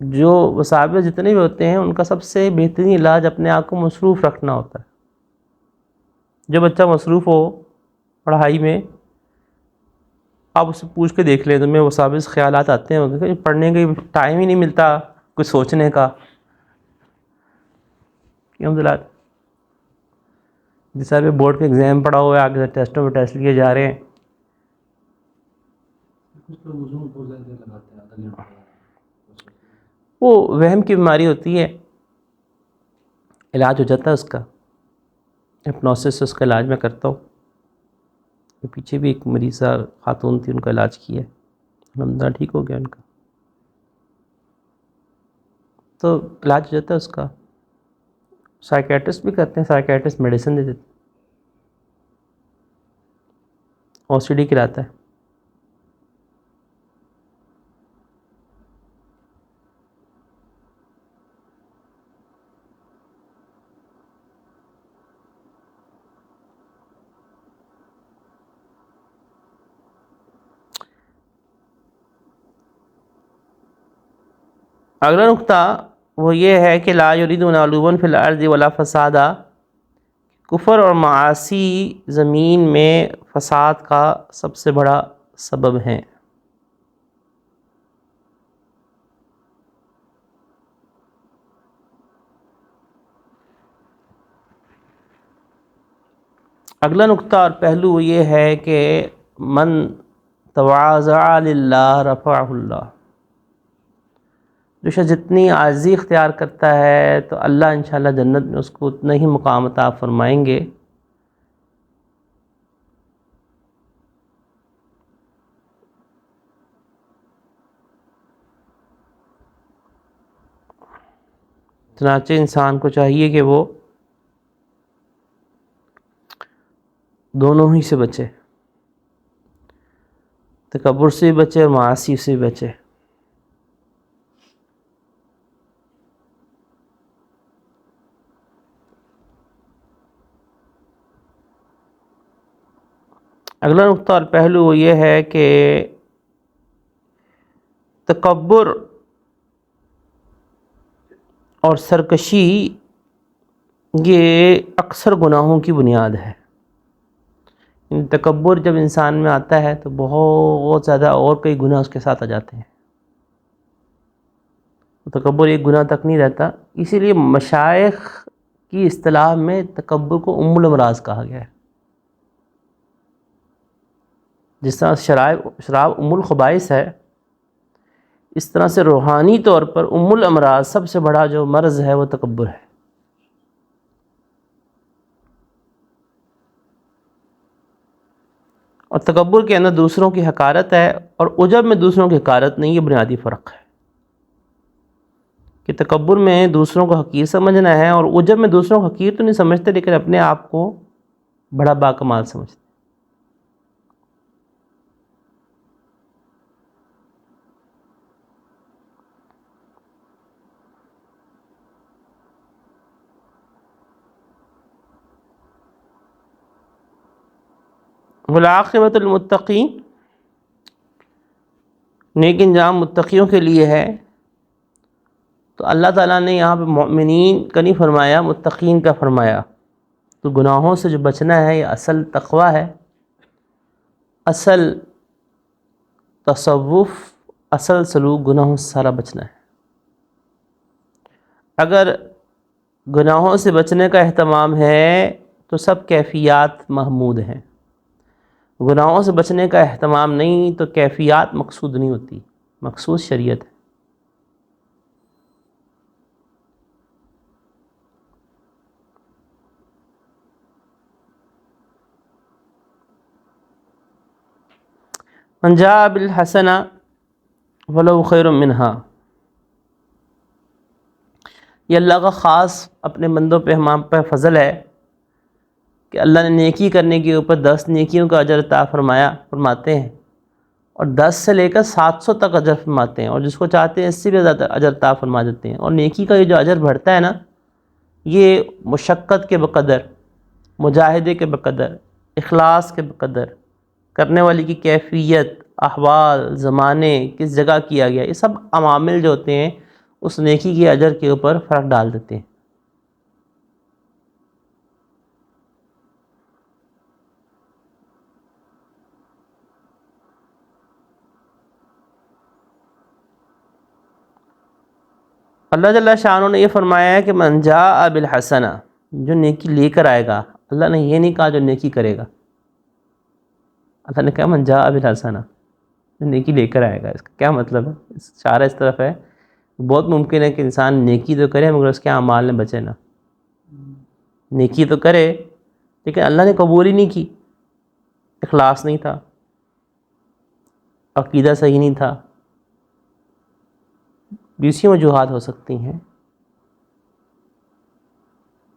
جو وساوس جتنے بھی ہوتے ہیں ان کا سب سے بہترین علاج اپنے آپ کو مصروف رکھنا ہوتا ہے۔ جو بچہ مصروف ہو پڑھائی میں، آپ اس سے پوچھ کے دیکھ لیں تو میں وساوس خیالات آتے ہیں، پڑھنے کا ٹائم ہی نہیں ملتا کچھ سوچنے کا، کیوں دلات جس طرح بورڈ کے ایگزام پڑھا ہوا ہے، آگے ٹیسٹوں پہ ٹیسٹ لیے جا رہے ہیں، وہ وہم کی بیماری ہوتی ہے، علاج ہو جاتا ہے اس کا، ہپنوسس سے اس کا علاج میں کرتا ہوں۔ پیچھے بھی ایک مریضہ خاتون تھی، ان کا علاج کیا، الحمدللہ ٹھیک ہو گیا ان کا، تو علاج ہو جاتا ہے اس کا۔ سائیکیٹرسٹ بھی کرتے ہیں، سائیکیٹرسٹ میڈیسن دے دیتے، او سی ڈی کراتا ہے۔ اگلا نقطہ وہ یہ ہے کہ لا یریدون علوا فی الارض ولا فسادا، کفر اور معاصی زمین میں فساد کا سب سے بڑا سبب ہیں۔ اگلا نقطہ اور پہلو یہ ہے کہ من تواضع للہ رفعہ اللہ، جو شخص جتنی عاجزی اختیار کرتا ہے تو اللہ انشاءاللہ جنت میں اس کو اتنا ہی مقام عطا فرمائیں گے۔ چنانچہ انسان کو چاہیے کہ وہ دونوں ہی سے بچے، تکبر سے بھی بچے اور معاصی سے بھی بچے۔ اگلا نقطہ اور پہلو وہ یہ ہے کہ تکبر اور سرکشی یہ اکثر گناہوں کی بنیاد ہے۔ تکبر جب انسان میں آتا ہے تو بہت زیادہ اور کئی گناہ اس کے ساتھ آ جاتے ہیں۔ تکبر ایک گناہ تک نہیں رہتا، اسی لیے مشائخ کی اصطلاح میں تکبر کو ام الامراض کہا گیا ہے۔ جس طرح شراب ام الخبائث ہے، اس طرح سے روحانی طور پر ام الامراض سب سے بڑا جو مرض ہے وہ تکبر ہے۔ اور تکبر کے اندر دوسروں کی حقارت ہے، اور عجب میں دوسروں کی حقارت نہیں، یہ بنیادی فرق ہے کہ تکبر میں دوسروں کو حقیر سمجھنا ہے، اور عجب میں دوسروں کو حقیر تو نہیں سمجھتے لیکن اپنے آپ کو بڑا باکمال سمجھتے۔ والعاقبۃ المتقین، نیک انجام متقیوں کے لیے ہے۔ تو اللہ تعالیٰ نے یہاں پہ مؤمنین کا نہیں فرمایا، متقین کا فرمایا۔ تو گناہوں سے جو بچنا ہے یہ اصل تقوی ہے، اصل تصوف، اصل سلوک گناہوں سے سارا بچنا ہے۔ اگر گناہوں سے بچنے کا اہتمام ہے تو سب کیفیات محمود ہیں، گناہوں سے بچنے کا اہتمام نہیں تو کیفیات مقصود نہیں ہوتی، مقصود شریعت ہے۔ من جاء بالحسنہ ولو خیر منہا، یہ اللہ کا خاص اپنے بندوں پہ ہم پہ فضل ہے کہ اللہ نے نیکی کرنے کے اوپر 10 نیکیوں کا اجر عطا فرماتے ہیں، اور 10 سے لے کر 700 تک اجر فرماتے ہیں، اور جس کو چاہتے ہیں اس سے بھی زیادہ اجر عطا فرما دیتے ہیں۔ اور نیکی کا یہ جو اجر بڑھتا ہے نا، یہ مشقت کے بقدر، مجاہدے کے بقدر، اخلاص کے بقدر، کرنے والی کی کیفیت، احوال، زمانے، کس جگہ کیا گیا، یہ سب عوامل جو ہوتے ہیں اس نیکی کے اجر کے اوپر فرق ڈال دیتے ہیں۔ اللہ جل شانہ نے یہ فرمایا ہے کہ من جاء بالحسنہ، جو نیکی لے کر آئے گا۔ اللہ نے یہ نہیں کہا جو نیکی کرے گا، اللہ نے کہا من جاء بالحسنہ، جو نیکی لے کر آئے گا۔ اس کا کیا مطلب ہے؟ اشارہ اس طرف ہے بہت ممکن ہے کہ انسان نیکی تو کرے مگر اس کے اعمال میں بچے نہ، نیکی تو کرے لیکن اللہ نے قبول ہی نہیں کی، اخلاص نہیں تھا، عقیدہ صحیح نہیں تھا، بیسی وجوہات ہو سکتی ہیں۔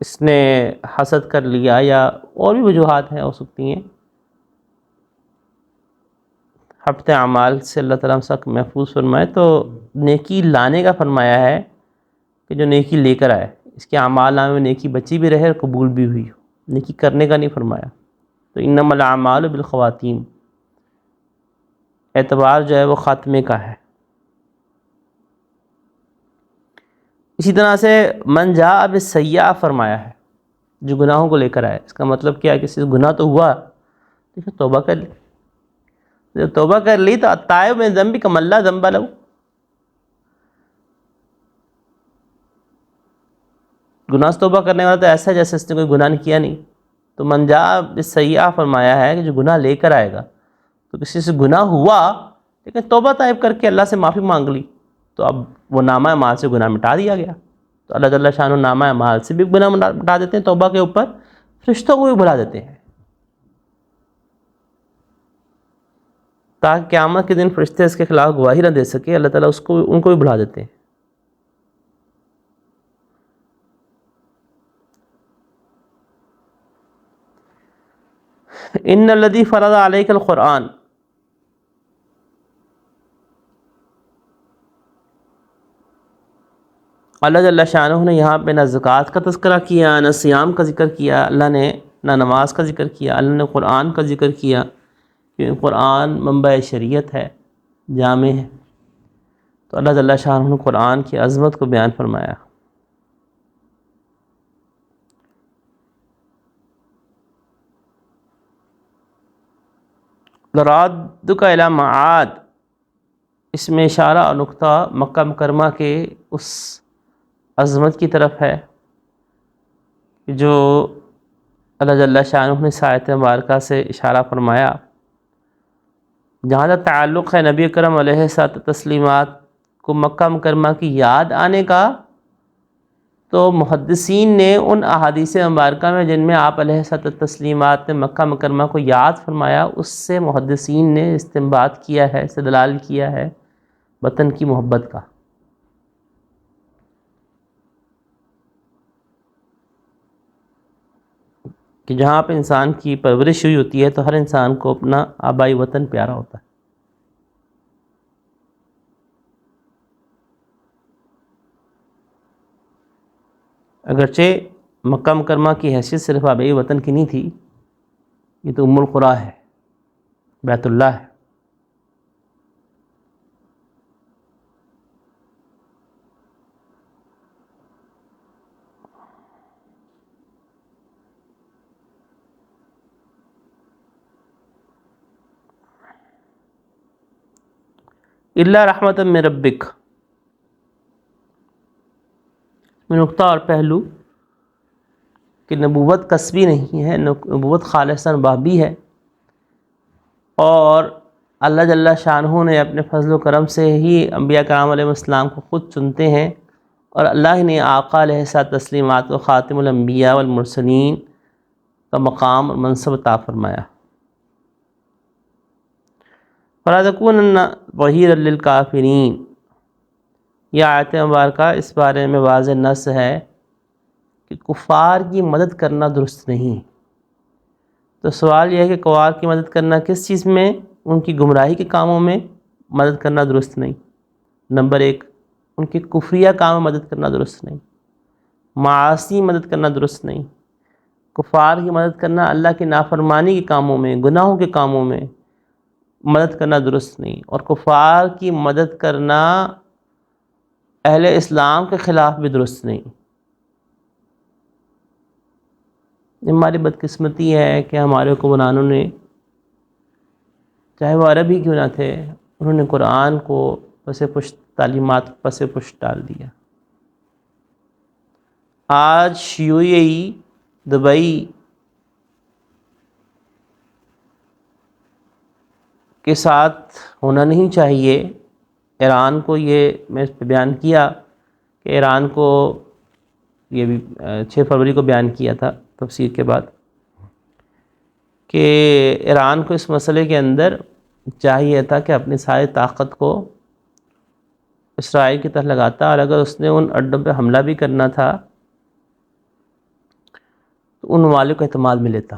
اس نے حسد کر لیا یا اور بھی وجوہات ہیں ہو سکتی ہیں۔ حبط اعمال سے اللہ تعالیٰ ہم سب محفوظ فرمائے۔ تو نیکی لانے کا فرمایا ہے کہ جو نیکی لے کر آئے، اس کے اعمال نامے میں نیکی بچی بھی رہے اور قبول بھی ہوئی ہو، نیکی کرنے کا نہیں فرمایا۔ تو انما الاعمال بالخواتیم، اعتبار جو ہے وہ خاتمے کا ہے۔ اسی طرح سے من جاء بالسیئہ فرمایا ہے، جو گناہوں کو لے کر آئے۔ اس کا مطلب کیا ہے؟ کسی سے گناہ تو ہوا لیکن توبہ کر لی، جب توبہ کر لی تو التائب من ذنب کمن لا ذنب لہ، گناہ سے توبہ کرنے والا تو ایسا ہے جیسے اس نے کوئی گناہ نہیں کیا نہیں. تو من جاء بالسیئہ فرمایا ہے کہ جو گناہ لے کر آئے گا، تو کسی سے گناہ ہوا لیکن توبہ طائب کر کے اللہ سے معافی مانگ لی، تو اب وہ نامہ اعمال سے گناہ مٹا دیا گیا. تو اللہ جل شانہ نامہ اعمال سے بھی گناہ مٹا دیتے ہیں توبہ کے اوپر، فرشتوں کو بھی بلا دیتے ہیں، تاکہ قیامت کے دن فرشتے اس کے خلاف گواہی نہ دے سکے، اللہ تعالیٰ ان کو بھی بلا دیتے ہیں. ان الذی فرض علیک القرآن، اللہ جل شانہ نے یہاں پہ نہ زکوٰۃ کا تذکرہ کیا، نہ صیام کا ذکر کیا، اللہ نے نہ نماز کا ذکر کیا، اللہ نے قرآن کا ذکر کیا، کیونکہ قرآن منبع شریعت ہے، جامع ہے. تو اللہ جل شانہ نے قرآن کی عظمت کو بیان فرمایا. رادک الی معاد، اس میں اشارہ اور نقطہ مکہ مکرمہ کے اس عظمت کی طرف ہے جو اللہ جل شانہ نے آیت مبارکہ سے اشارہ فرمایا. جہاں تک تعلق ہے نبی اکرم علیہ الصلوۃ تسلیمات کو مکہ مکرمہ کی یاد آنے کا، تو محدثین نے ان احادیث مبارکہ میں جن میں آپ علیہ الصلوۃ تسلیمات نے مکہ مکرمہ کو یاد فرمایا، اس سے محدثین نے استنباط کیا ہے، استدلال کیا ہے وطن کی محبت کا. کہ جہاں پہ انسان کی پرورش ہوئی ہوتی ہے تو ہر انسان کو اپنا آبائی وطن پیارا ہوتا ہے. اگرچہ مکہ مکرمہ کی حیثیت صرف آبائی وطن کی نہیں تھی، یہ تو ام القریٰ ہے، بیت اللہ ہے. الا رحمۃ من ربک، میں نقطہ اور پہلو کہ نبوت کسبی نہیں ہے، نبوت خالصاً بابی ہے، اور اللہ جل شانہ نے اپنے فضل و کرم سے ہی انبیاء کرام علیہ السلام کو خود چنتے ہیں، اور اللہ نے آقا علیہ الصلوۃ تسلیمات و خاتم الانبیاء والمرسلین کا مقام اور منصب عطا فرمایا. فَلَا تَكُونَنَّ ظَهِيرًا لِلْكَافِرِينَ، یہ آیت مبارکہ اس بارے میں واضح نص ہے کہ کفار کی مدد کرنا درست نہیں. تو سوال یہ ہے کہ کفار کی مدد کرنا کس چیز میں؟ ان کی گمراہی کے کاموں میں مدد کرنا درست نہیں. نمبر 1، ان کے کفریہ کام میں مدد کرنا درست نہیں، معاصی مدد کرنا درست نہیں. کفار کی مدد کرنا اللہ کی نافرمانی کے کاموں میں، گناہوں کے کاموں میں مدد کرنا درست نہیں، اور کفار کی مدد کرنا اہل اسلام کے خلاف بھی درست نہیں. ہماری بدقسمتی ہے کہ ہمارے حکمرانوں نے، چاہے وہ عرب ہی کیوں نہ تھے، انہوں نے قرآن کو پس پشت، تعلیمات پس پشت ڈال دیا. آج UAE، دبئی کے ساتھ ہونا نہیں چاہیے. ایران کو، یہ میں اس پہ بیان کیا کہ ایران کو، یہ بھی 6 فروری کو بیان کیا تھا تفسیر کے بعد، کہ ایران کو اس مسئلے کے اندر چاہیے تھا کہ اپنی ساری طاقت کو اسرائیل کی طرف لگاتا، اور اگر اس نے ان اڈوں پہ حملہ بھی کرنا تھا تو ان ممالک کو اعتماد میں لیتا،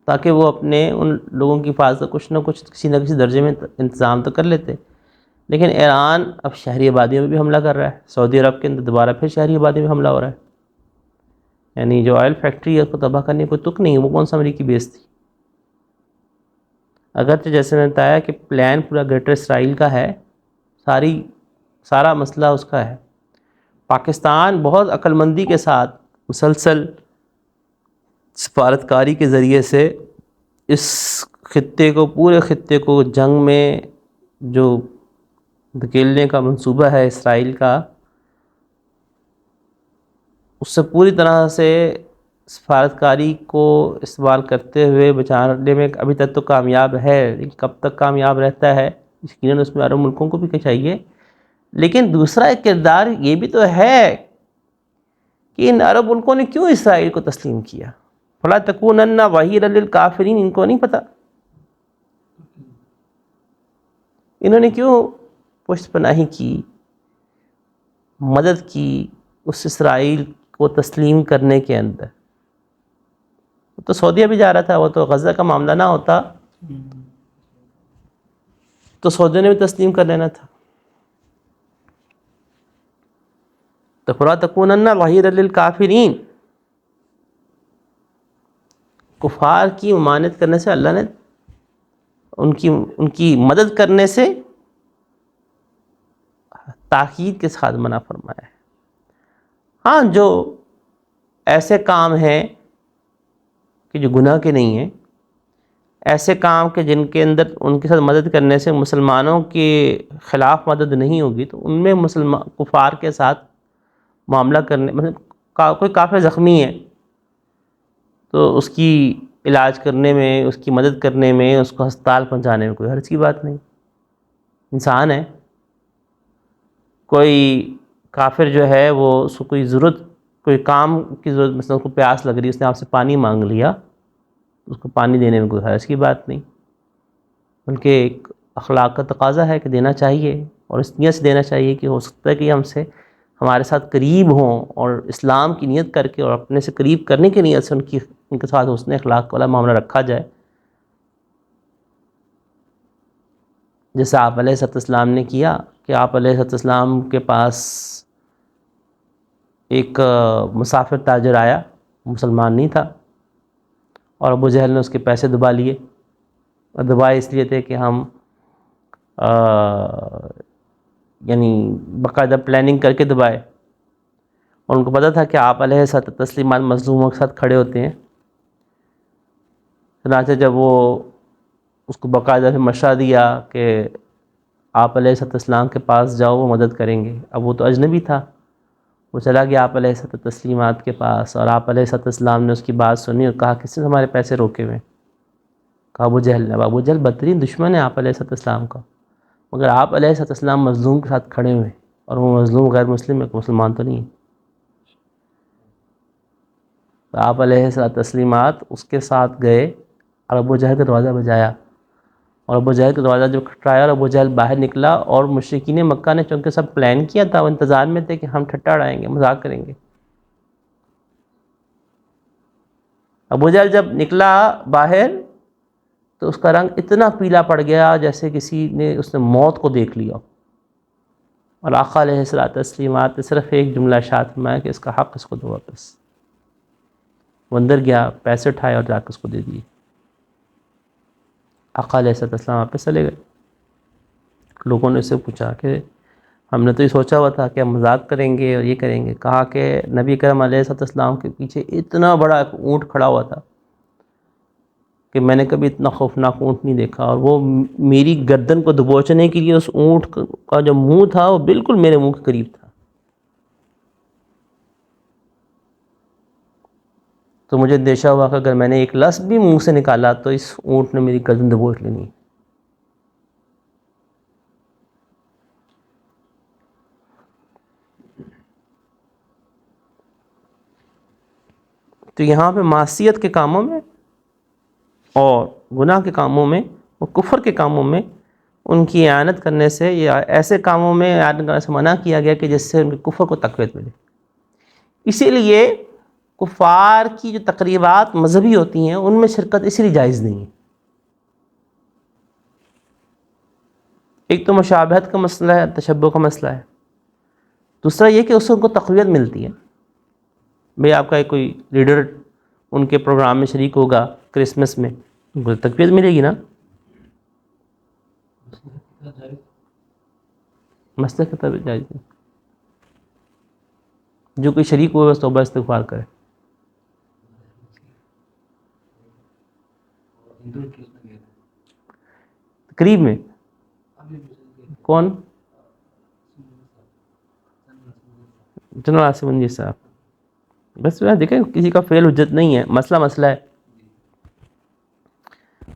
تاکہ وہ اپنے ان لوگوں کی حفاظت کچھ نہ کچھ، کسی نہ کسی درجے میں انتظام تو کر لیتے. لیکن ایران اب شہری آبادیوں میں بھی حملہ کر رہا ہے. سعودی عرب کے اندر دوبارہ پھر شہری آبادی میں حملہ ہو رہا ہے. یعنی جو آئل فیکٹری ہے اس کو تباہ کرنے کوئی تک نہیں ہے. وہ کون سا امریکی بیس تھی؟ اگرچہ جیسے میں نے بتایا کہ پلان پورا گریٹر اسرائیل کا ہے، سارا مسئلہ اس کا ہے. پاکستان بہت عقل مندی کے ساتھ مسلسل سفارتکاری کے ذریعے سے اس پورے خطے کو جنگ میں جو دھکیلنے کا منصوبہ ہے اسرائیل کا، اس سے پوری طرح سے سفارتکاری کو استعمال کرتے ہوئے بچانے میں ابھی تک تو کامیاب ہے، لیکن کب تک کامیاب رہتا ہے یقیناً اس میں عرب ملکوں کو بھی چاہیے۔ لیکن دوسرا ایک کردار یہ بھی تو ہے کہ ان عرب ملکوں نے کیوں اسرائیل کو تسلیم کیا؟ فلا تکونن ظہیرا للکافرین، ان کو نہیں پتہ انہوں نے کیوں پشت پناہی کی، مدد کی اس اسرائیل کو تسلیم کرنے کے اندر؟ تو سعودیہ بھی جا رہا تھا، وہ تو غزہ کا معاملہ نہ ہوتا تو سعودیہ نے بھی تسلیم کر لینا تھا۔ تو فلا تکونن ظہیرا للکافرین، کفار کی ممانعت کرنے سے اللہ نے ان کی مدد کرنے سے تاکید کے ساتھ منع فرمایا ہے۔ ہاں، جو ایسے کام ہیں کہ جو گناہ کے نہیں ہیں، ایسے کام کہ جن کے اندر ان کے ساتھ مدد کرنے سے مسلمانوں کے خلاف مدد نہیں ہوگی، تو ان میں کفار کے ساتھ معاملہ کرنے، مثلا کوئی کافر زخمی ہے تو اس کی علاج کرنے میں، اس کی مدد کرنے میں، اس کو ہسپتال پہنچانے میں کوئی حرج کی بات نہیں، انسان ہے۔ کوئی کافر جو ہے وہ اس کو کوئی کام کی ضرورت، مثلا اس کو پیاس لگ رہی ہے، اس نے آپ سے پانی مانگ لیا، اس کو پانی دینے میں کوئی حرج کی بات نہیں، بلکہ ایک اخلاق کا تقاضا ہے کہ دینا چاہیے، اور اس نیت سے دینا چاہیے کہ ہو سکتا ہے کہ ہمارے ساتھ قریب ہوں، اور اسلام کی نیت کر کے اور اپنے سے قریب کرنے کی نیت سے ان کے ساتھ حسن اخلاق والا معاملہ رکھا جائے۔ جیسے آپ علیہ السلام نے کیا کہ آپ علیہ السلام کے پاس ایک مسافر تاجر آیا، مسلمان نہیں تھا، اور ابو جہل نے اس کے پیسے دبا لیے، اور دبائے اس لیے تھے کہ ہم یعنی باقاعدہ پلاننگ کر کے دبائے، اور ان کو پتہ تھا کہ آپ علیہ السلام مظلوموں کے ساتھ کھڑے ہوتے ہیں۔ چنانچہ جب وہ اس کو باقاعدہ سے مشورہ دیا کہ آپ علیہ السلام کے پاس جاؤ، وہ مدد کریں گے، اب وہ تو اجنبی تھا، وہ چلا گیا آپ علیہ السلام کے پاس، اور آپ علیہ السلام نے اس کی بات سنی اور کہا کس نے ہمارے پیسے روکے ہوئے؟ کہا ابو جہل نے۔ ابو جہل بدترین دشمن ہے آپ علیہ السلام کا، مگر آپ علیہ السلام مظلوم کے ساتھ کھڑے ہوئے، اور وہ مظلوم غیر مسلم ہے، مسلمان تو نہیں ہے۔ تو آپ علیہ السلام اس کے ساتھ گئے اور ابو جہل کا دروازہ بجایا، اور ابو جہل کا دروازہ جو کھٹکایا اور ابو جہل باہر نکلا، اور مشرکین مکہ نے چونکہ سب پلان کیا تھا، وہ انتظار میں تھے کہ ہم ٹھٹا اڑائیں گے، مذاق کریں گے۔ ابو جہل جب نکلا باہر تو اس کا رنگ اتنا پیلا پڑ گیا جیسے اس نے موت کو دیکھ لیا، اور آقا علیہ السلام نے صرف ایک جملہ ارشاد فرمایا کہ اس کا حق اس کو دو واپس۔ وہ اندر گیا، پیسے اٹھائے اور جا کے اس کو دے دیے۔ آقا علیہ السلام واپس چلے گئے۔ لوگوں نے اس سے پوچھا کہ ہم نے تو یہ سوچا ہوا تھا کہ ہم مذاق کریں گے اور یہ کریں گے۔ کہا کہ نبی کرم علیہ السلام کے پیچھے اتنا بڑا ایک اونٹ کھڑا ہوا تھا کہ میں نے کبھی اتنا خوفناک اونٹ نہیں دیکھا، اور وہ میری گردن کو دبوچنے کے لیے اس اونٹ کا جو منہ تھا وہ بالکل میرے منہ کے قریب تھا، تو مجھے اندیشہ ہوا کہ اگر میں نے ایک لفظ بھی منہ سے نکالا تو اس اونٹ نے میری گردن دبوچ لینی۔ تو یہاں پہ معصیت کے کاموں میں اور گناہ کے کاموں میں اور کفر کے کاموں میں ان کی اعانت کرنے سے، یا ایسے کاموں میں اعانت کرنے سے منع کیا گیا کہ جس سے ان کے کفر کو تقویت ملے۔ اسی لیے کفار کی جو تقریبات مذہبی ہوتی ہیں ان میں شرکت اسی لیے جائز نہیں ہے۔ ایک تو مشابہت کا مسئلہ ہے، تشبہ کا مسئلہ ہے، دوسرا یہ کہ اس سے ان کو تقویت ملتی ہے۔ بھئی آپ کا کوئی لیڈر ان کے پروگرام میں شریک ہوگا کرسمس میں، ان کو تقویت ملے گی نا۔ مسئلہ کا طبع جائز نہیں، جو کوئی شریک ہوئے بس توبہ استغفار کرے۔ قریب میں کون؟ جنرل عاصم منجی صاحب. بس دیکھیں کسی کا فعل حجت نہیں ہے، مسئلہ ہے.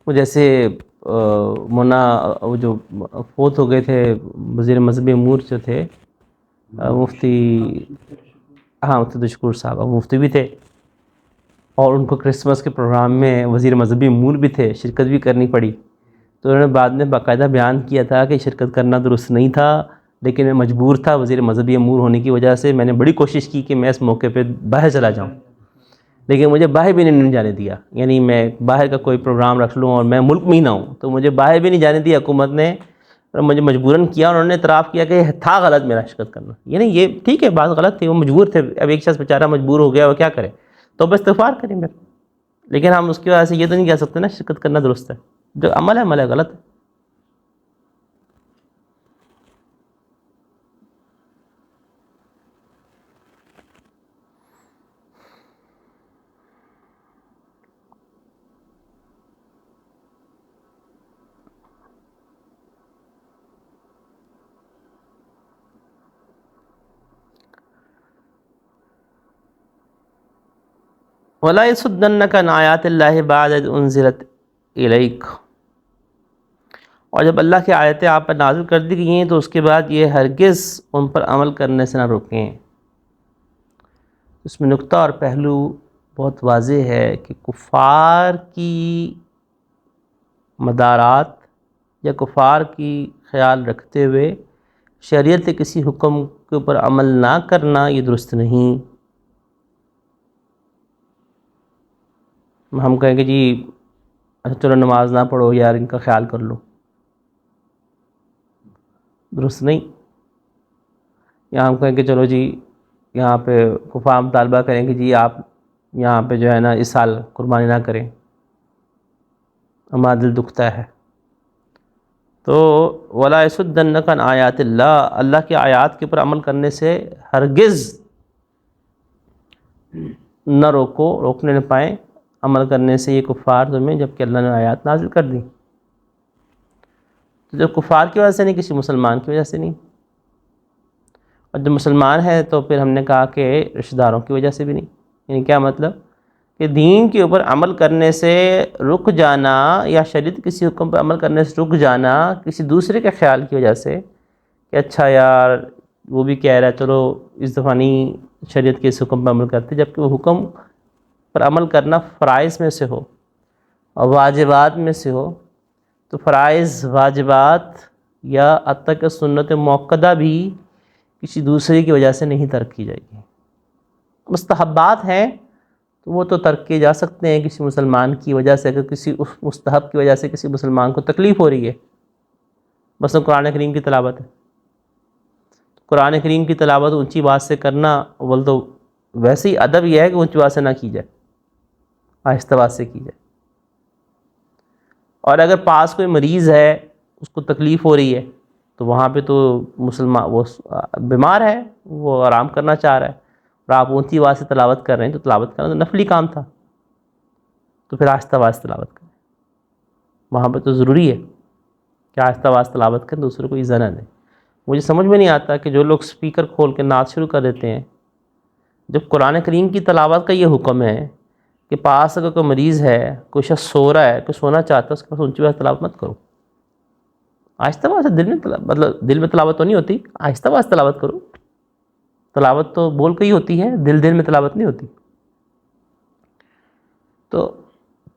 وہ جیسے مولانا وہ جو فوت ہو گئے تھے وزیر مذہبی امور جو تھے مفتی، ہاں مفتی شکور صاحب، وہ مفتی بھی تھے اور ان کو کرسمس کے پروگرام میں وزیر مذہبی امور بھی تھے، شرکت بھی کرنی پڑی. تو انہوں نے بعد میں باقاعدہ بیان کیا تھا کہ شرکت کرنا درست نہیں تھا، لیکن میں مجبور تھا وزیر مذہبی امور ہونے کی وجہ سے. میں نے بڑی کوشش کی کہ میں اس موقع پہ باہر چلا جاؤں، لیکن مجھے باہر بھی نہیں جانے دیا. یعنی میں باہر کا کوئی پروگرام رکھ لوں اور میں ملک میں ہی نہ ہوں تو مجھے باہر بھی نہیں جانے دیا حکومت نے، اور مجھے مجبوراً کیا. انہوں نے اعتراف کیا کہ یہ تھا غلط میرا شرکت کرنا. یعنی یہ ٹھیک ہے بات غلط تھی، وہ مجبور تھے. اب ایک شخص بیچارہ مجبور ہو گیا وہ کیا کرے، تو بس استغفار کریں میرا. لیکن ہم اس کی وجہ سے یہ تو نہیں کہہ سکتے نا شرکت کرنا درست ہے. جو عمل ہے غلط ہے. وَلَا يَصُدَّنَّكَ عَنْ آيَاتِ اللَّهِ بَعْدَ إِذْ أُنزِلَتْ إِلَيْكَ. اور جب اللہ کی آیتیں آپ پر نازل کر دی گئی ہیں تو اس کے بعد یہ ہرگز ان پر عمل کرنے سے نہ روکیں. اس میں نقطہ اور پہلو بہت واضح ہے کہ کفار کی مدارات یا کفار کی خیال رکھتے ہوئے شریعت کے کسی حکم کے اوپر عمل نہ کرنا یہ درست نہیں. ہم کہیں کہ جی اچھا چلو نماز نہ پڑھو یار، ان کا خیال کر لو، درست نہیں. یا ہم کہیں کہ چلو جی یہاں پہ کفار مطالبہ کریں کہ جی آپ یہاں پہ جو ہے نا اس سال قربانی نہ کریں، ہمارا دل دکھتا ہے. تو وَلَا يَصُدَّنَّكَ عَنْ آیَاتِ اللَّهِ، اللہ کی آیات کے اوپر عمل کرنے سے ہرگز نہ روکنے نہ پائیں عمل کرنے سے یہ کفار تمہیں، جبکہ اللہ نے آیات نازل کر دی. تو جب کفار کی وجہ سے نہیں، کسی مسلمان کی وجہ سے نہیں. اور جب مسلمان ہے تو پھر ہم نے کہا کہ رشتہ داروں کی وجہ سے بھی نہیں. یعنی کیا مطلب کہ دین کے اوپر عمل کرنے سے رک جانا یا شریعت کسی حکم پر عمل کرنے سے رک جانا کسی دوسرے کے خیال کی وجہ سے کہ اچھا یار وہ بھی کہہ رہا ہے چلو اس دفعہ نہیں شریعت کے اس حکم پر عمل کرتے، جبکہ وہ حکم پر عمل کرنا فرائض میں سے ہو اور واجبات میں سے ہو. تو فرائض، واجبات یا حتیٰ کہ سنت موقدہ بھی کسی دوسرے کی وجہ سے نہیں ترک کی جائے گی. مستحبات ہیں تو وہ تو ترک کیے جا سکتے ہیں کسی مسلمان کی وجہ سے. اگر کسی مستحب کی وجہ سے کسی مسلمان کو تکلیف ہو رہی ہے، مثلا قرآن کریم کی تلاوت ہے، قرآن کریم کی تلاوت اونچی بات سے کرنا بول تو ویسے ہی ادب یہ ہے کہ اونچی بات سے نہ کی جائے، آہستہ بات سے کی جائے. اور اگر پاس کوئی مریض ہے اس کو تکلیف ہو رہی ہے تو وہاں پہ تو مسلمان وہ بیمار ہے، وہ آرام کرنا چاہ رہا ہے اور آپ اونچی آواز سے تلاوت کر رہے ہیں، تو تلاوت کرنا تو نفلی کام تھا، تو پھر آہستہ آواز تلاوت کریں. وہاں پہ تو ضروری ہے کہ آہستہ آواز تلاوت کریں، دوسرے کو ایذا نہ دیں. مجھے سمجھ میں نہیں آتا کہ جو لوگ سپیکر کھول کے نعت شروع کر دیتے ہیں، جب قرآن کریم کی تلاوت کا یہ حکم ہے کہ پاس اگر کوئی مریض ہے، کوئی شخص سو رہا ہے، کوئی سونا چاہتا ہے، اس کے پاس اونچی آواز تلاوت مت کرو. آہستہ آواز دل میں مطلب دل میں تلاوت تو نہیں ہوتی، آہستہ آواز تلاوت کرو. تلاوت تو بول کے ہی ہوتی ہے، دل میں تلاوت نہیں ہوتی. تو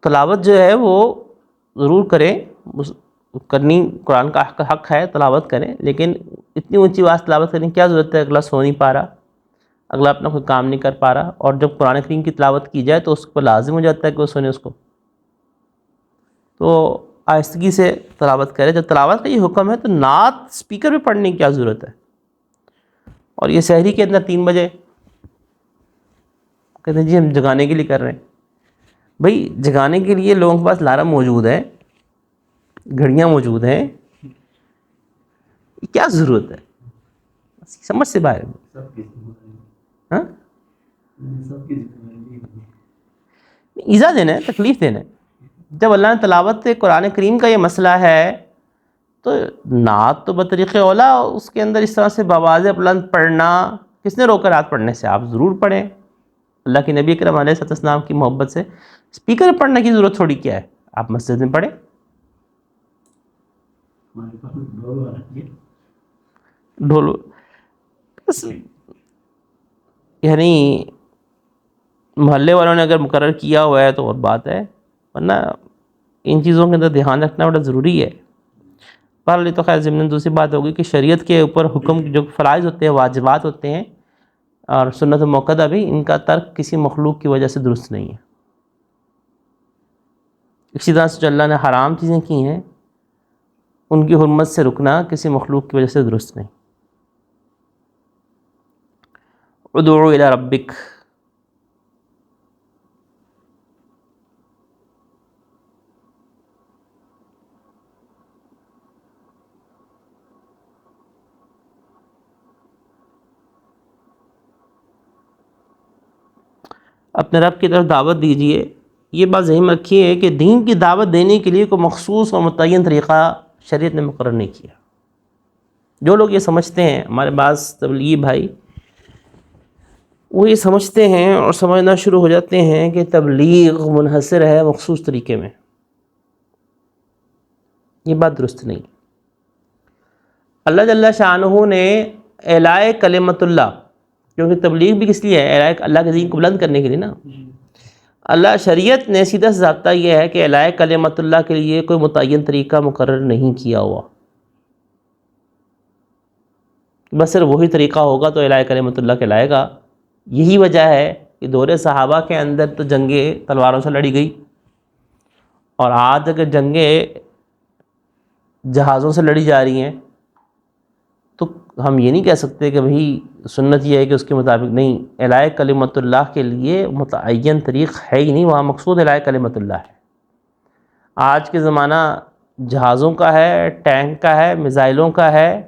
تلاوت جو ہے وہ ضرور کریں، کرنی قرآن کا حق ہے، تلاوت کریں، لیکن اتنی اونچی آواز تلاوت کرنے کی کیا ضرورت ہے؟ اگلا سو نہیں پا رہا، اگلا اپنا کوئی کام نہیں کر پا رہا، اور جب قرآن کریم کی تلاوت کی جائے تو اس کو لازم ہو جاتا ہے کہ وہ سنے اس کو. تو آہستگی سے تلاوت کرے. جب تلاوت کا یہ حکم ہے تو نعت سپیکر پہ پڑھنے کی کیا ضرورت ہے؟ اور یہ سحری کے اندر 3 بجے کہتے ہیں جی ہم جگانے کے لیے کر رہے ہیں. بھائی جگانے کے لیے لوگوں کے پاس الارم موجود ہے، گھڑیاں موجود ہیں، کیا ضرورت ہے؟ سمجھ سے باہر. ہاں ایذا دینا ہے، تکلیف دینا ہے. جب اللہ نے تلاوت قرآن کریم کا یہ مسئلہ ہے تو نعت تو بطریق اولا اس کے اندر اس طرح سے بآواز بلند پڑھنا، کس نے روکا نعت پڑھنے سے؟ آپ ضرور پڑھیں، اللہ کے نبی اکرم علیہ السلام کی محبت سے اسپیکر پڑھنے کی ضرورت تھوڑی کیا ہے، آپ مسجد میں پڑھیں۔ ڈھول بس یعنی محلے والوں نے اگر مقرر کیا ہوا ہے تو اور بات ہے، ورنہ ان چیزوں کے اندر دھیان رکھنا بڑا ضروری ہے۔ بہرحال تو خیر ضمن دوسری بات ہوگی کہ شریعت کے اوپر حکم جو فرائض ہوتے ہیں، واجبات ہوتے ہیں اور سنت موقدہ بھی، ان کا ترک کسی مخلوق کی وجہ سے درست نہیں ہے۔ اسی طرح سے جو اللہ نے حرام چیزیں کی ہیں ان کی حرمت سے رکنا کسی مخلوق کی وجہ سے درست نہیں۔ ادعو الی ربک، اپنے رب کی طرف دعوت دیجیے۔ یہ بات ذہن میں رکھیے ہے کہ دین کی دعوت دینے کے لیے کوئی مخصوص اور متعین طریقہ شریعت نے مقرر نہیں کیا۔ جو لوگ یہ سمجھتے ہیں، ہمارے بعض تبلیغی بھائی وہ یہ سمجھتے ہیں اور سمجھنا شروع ہو جاتے ہیں کہ تبلیغ منحصر ہے مخصوص طریقے میں، یہ بات درست نہیں۔ اللہ جل شانہ نے اعلاء کلمت اللہ، کیونکہ تبلیغ بھی کس لیے ہے؟ اعلاء اللہ کے دین کو بلند کرنے کے لیے نا۔ اللہ شریعت نے سیدھا ضابطہ یہ ہے کہ اعلاء کلمت اللہ کے لیے کوئی متعین طریقہ مقرر نہیں کیا ہوا، بس صرف وہی طریقہ ہوگا تو اعلاء کلمت اللہ کہلائے گا۔ یہی وجہ ہے کہ دور صحابہ کے اندر تو جنگیں تلواروں سے لڑی گئی، اور آج اگر جنگیں جہازوں سے لڑی جا رہی ہیں تو ہم یہ نہیں کہہ سکتے کہ بھئی سنت یہ ہے کہ اس کے مطابق نہیں۔ اعلاء کلمت اللہ کے لیے متعین طریق ہے ہی نہیں، وہاں مقصود اعلاء کلمت اللہ ہے۔ آج کے زمانہ جہازوں کا ہے، ٹینک کا ہے، میزائلوں کا ہے،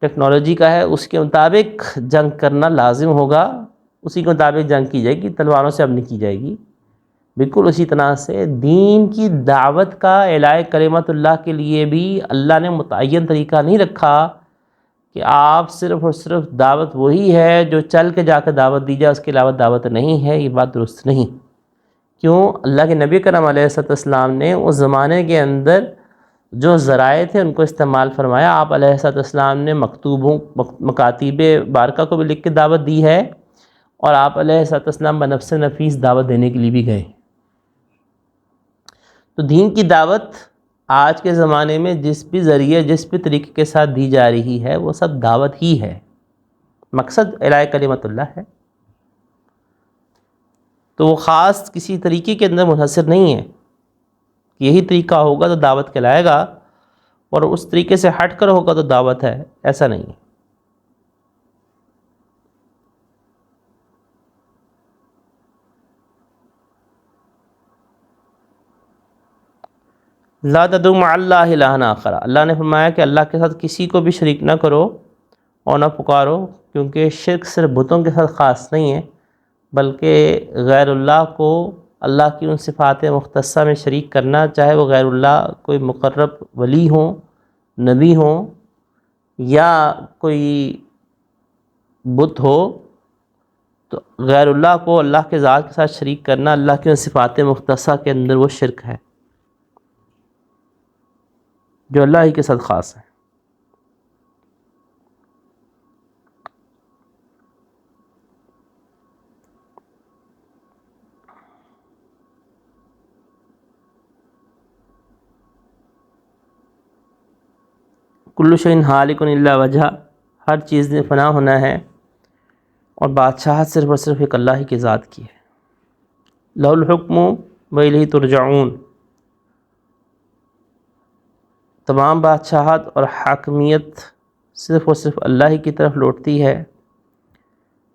ٹیکنالوجی کا ہے، اس کے مطابق جنگ کرنا لازم ہوگا، اسی کے مطابق جنگ کی جائے گی، تلواروں سے اب نہیں کی جائے گی۔ بالکل اسی طرح سے دین کی دعوت کا اعلاء کلمت اللہ کے لیے بھی اللہ نے متعین طریقہ نہیں رکھا کہ آپ صرف اور صرف دعوت وہی ہے جو چل کے جا کے دعوت دی جائے، اس کے علاوہ دعوت نہیں ہے۔ یہ بات درست نہیں۔ کیوں؟ اللہ کے نبی کرم علیہ السلام نے اس زمانے کے اندر جو ذرائع تھے ان کو استعمال فرمایا۔ آپ علیہ السلام نے مکاتیب بارکہ کو بھی لکھ کے دعوت دی ہے، اور آپ علیہ السلام بنفس نفیس دعوت دینے کے لیے بھی گئے۔ تو دین کی دعوت آج کے زمانے میں جس بھی ذریعے، جس بھی طریقے کے ساتھ دی جا رہی ہے وہ سب دعوت ہی ہے، مقصد اعلاء کلمت اللہ ہے۔ تو وہ خاص کسی طریقے کے اندر منحصر نہیں ہے، یہی طریقہ ہوگا تو دعوت کہلائے گا، اور اس طریقے سے ہٹ کر ہوگا تو دعوت ہے، ایسا نہیں ہے۔ لا تدعوا مع اللہ الہا آخر، اللہ نے فرمایا کہ اللہ کے ساتھ کسی کو بھی شریک نہ کرو اور نہ پکارو، کیونکہ شرک صرف بتوں کے ساتھ خاص نہیں ہے، بلکہ غیر اللہ کو اللہ کی ان صفات مختصہ میں شریک کرنا، چاہے وہ غیر اللہ کوئی مقرب ولی ہوں، نبی ہوں، یا کوئی بت ہو، تو غیر اللہ کو اللہ کے ذات کے ساتھ شریک کرنا اللہ کی ان صفات مختصہ کے اندر وہ شرک ہے جو اللہ ہی کے ساتھ خاص ہے۔ کل شیء ہالک الا وجہ، ہر چیز نے فنا ہونا ہے، اور بادشاہت صرف اور صرف ایک اللہ ہی کی ذات کی ہے۔ لہ الحکم و الیہ ترجعون، تمام بادشاہت اور حاکمیت صرف اور صرف اللہ ہی کی طرف لوٹتی ہے،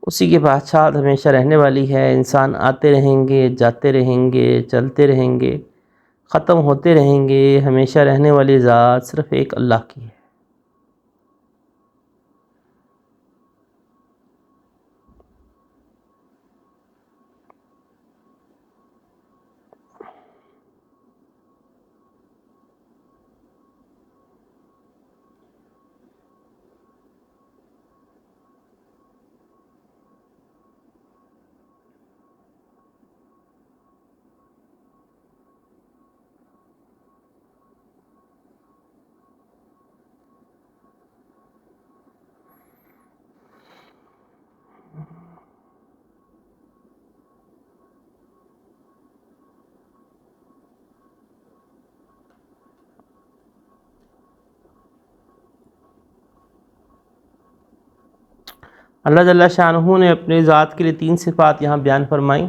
اسی کی بادشاہت ہمیشہ رہنے والی ہے۔ انسان آتے رہیں گے، جاتے رہیں گے، چلتے رہیں گے، ختم ہوتے رہیں گے، ہمیشہ رہنے والی ذات صرف ایک اللہ کی ہے۔ اللہ جل شانہ نے اپنے ذات کے لیے 3 صفات یہاں بیان فرمائیں۔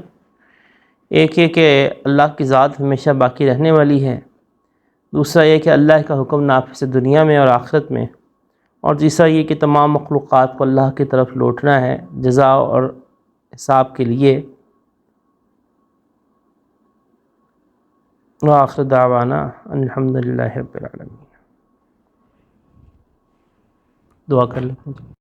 ایک یہ کہ اللہ کی ذات ہمیشہ باقی رہنے والی ہے، دوسرا یہ کہ اللہ کا حکم نافذ ہے دنیا میں اور آخرت میں، اور تیسرا یہ کہ تمام مخلوقات کو اللہ کی طرف لوٹنا ہے جزا اور حساب کے لیے۔ وآخر دعوانا الحمدللہ رب العالمین۔ دعا کر لیں۔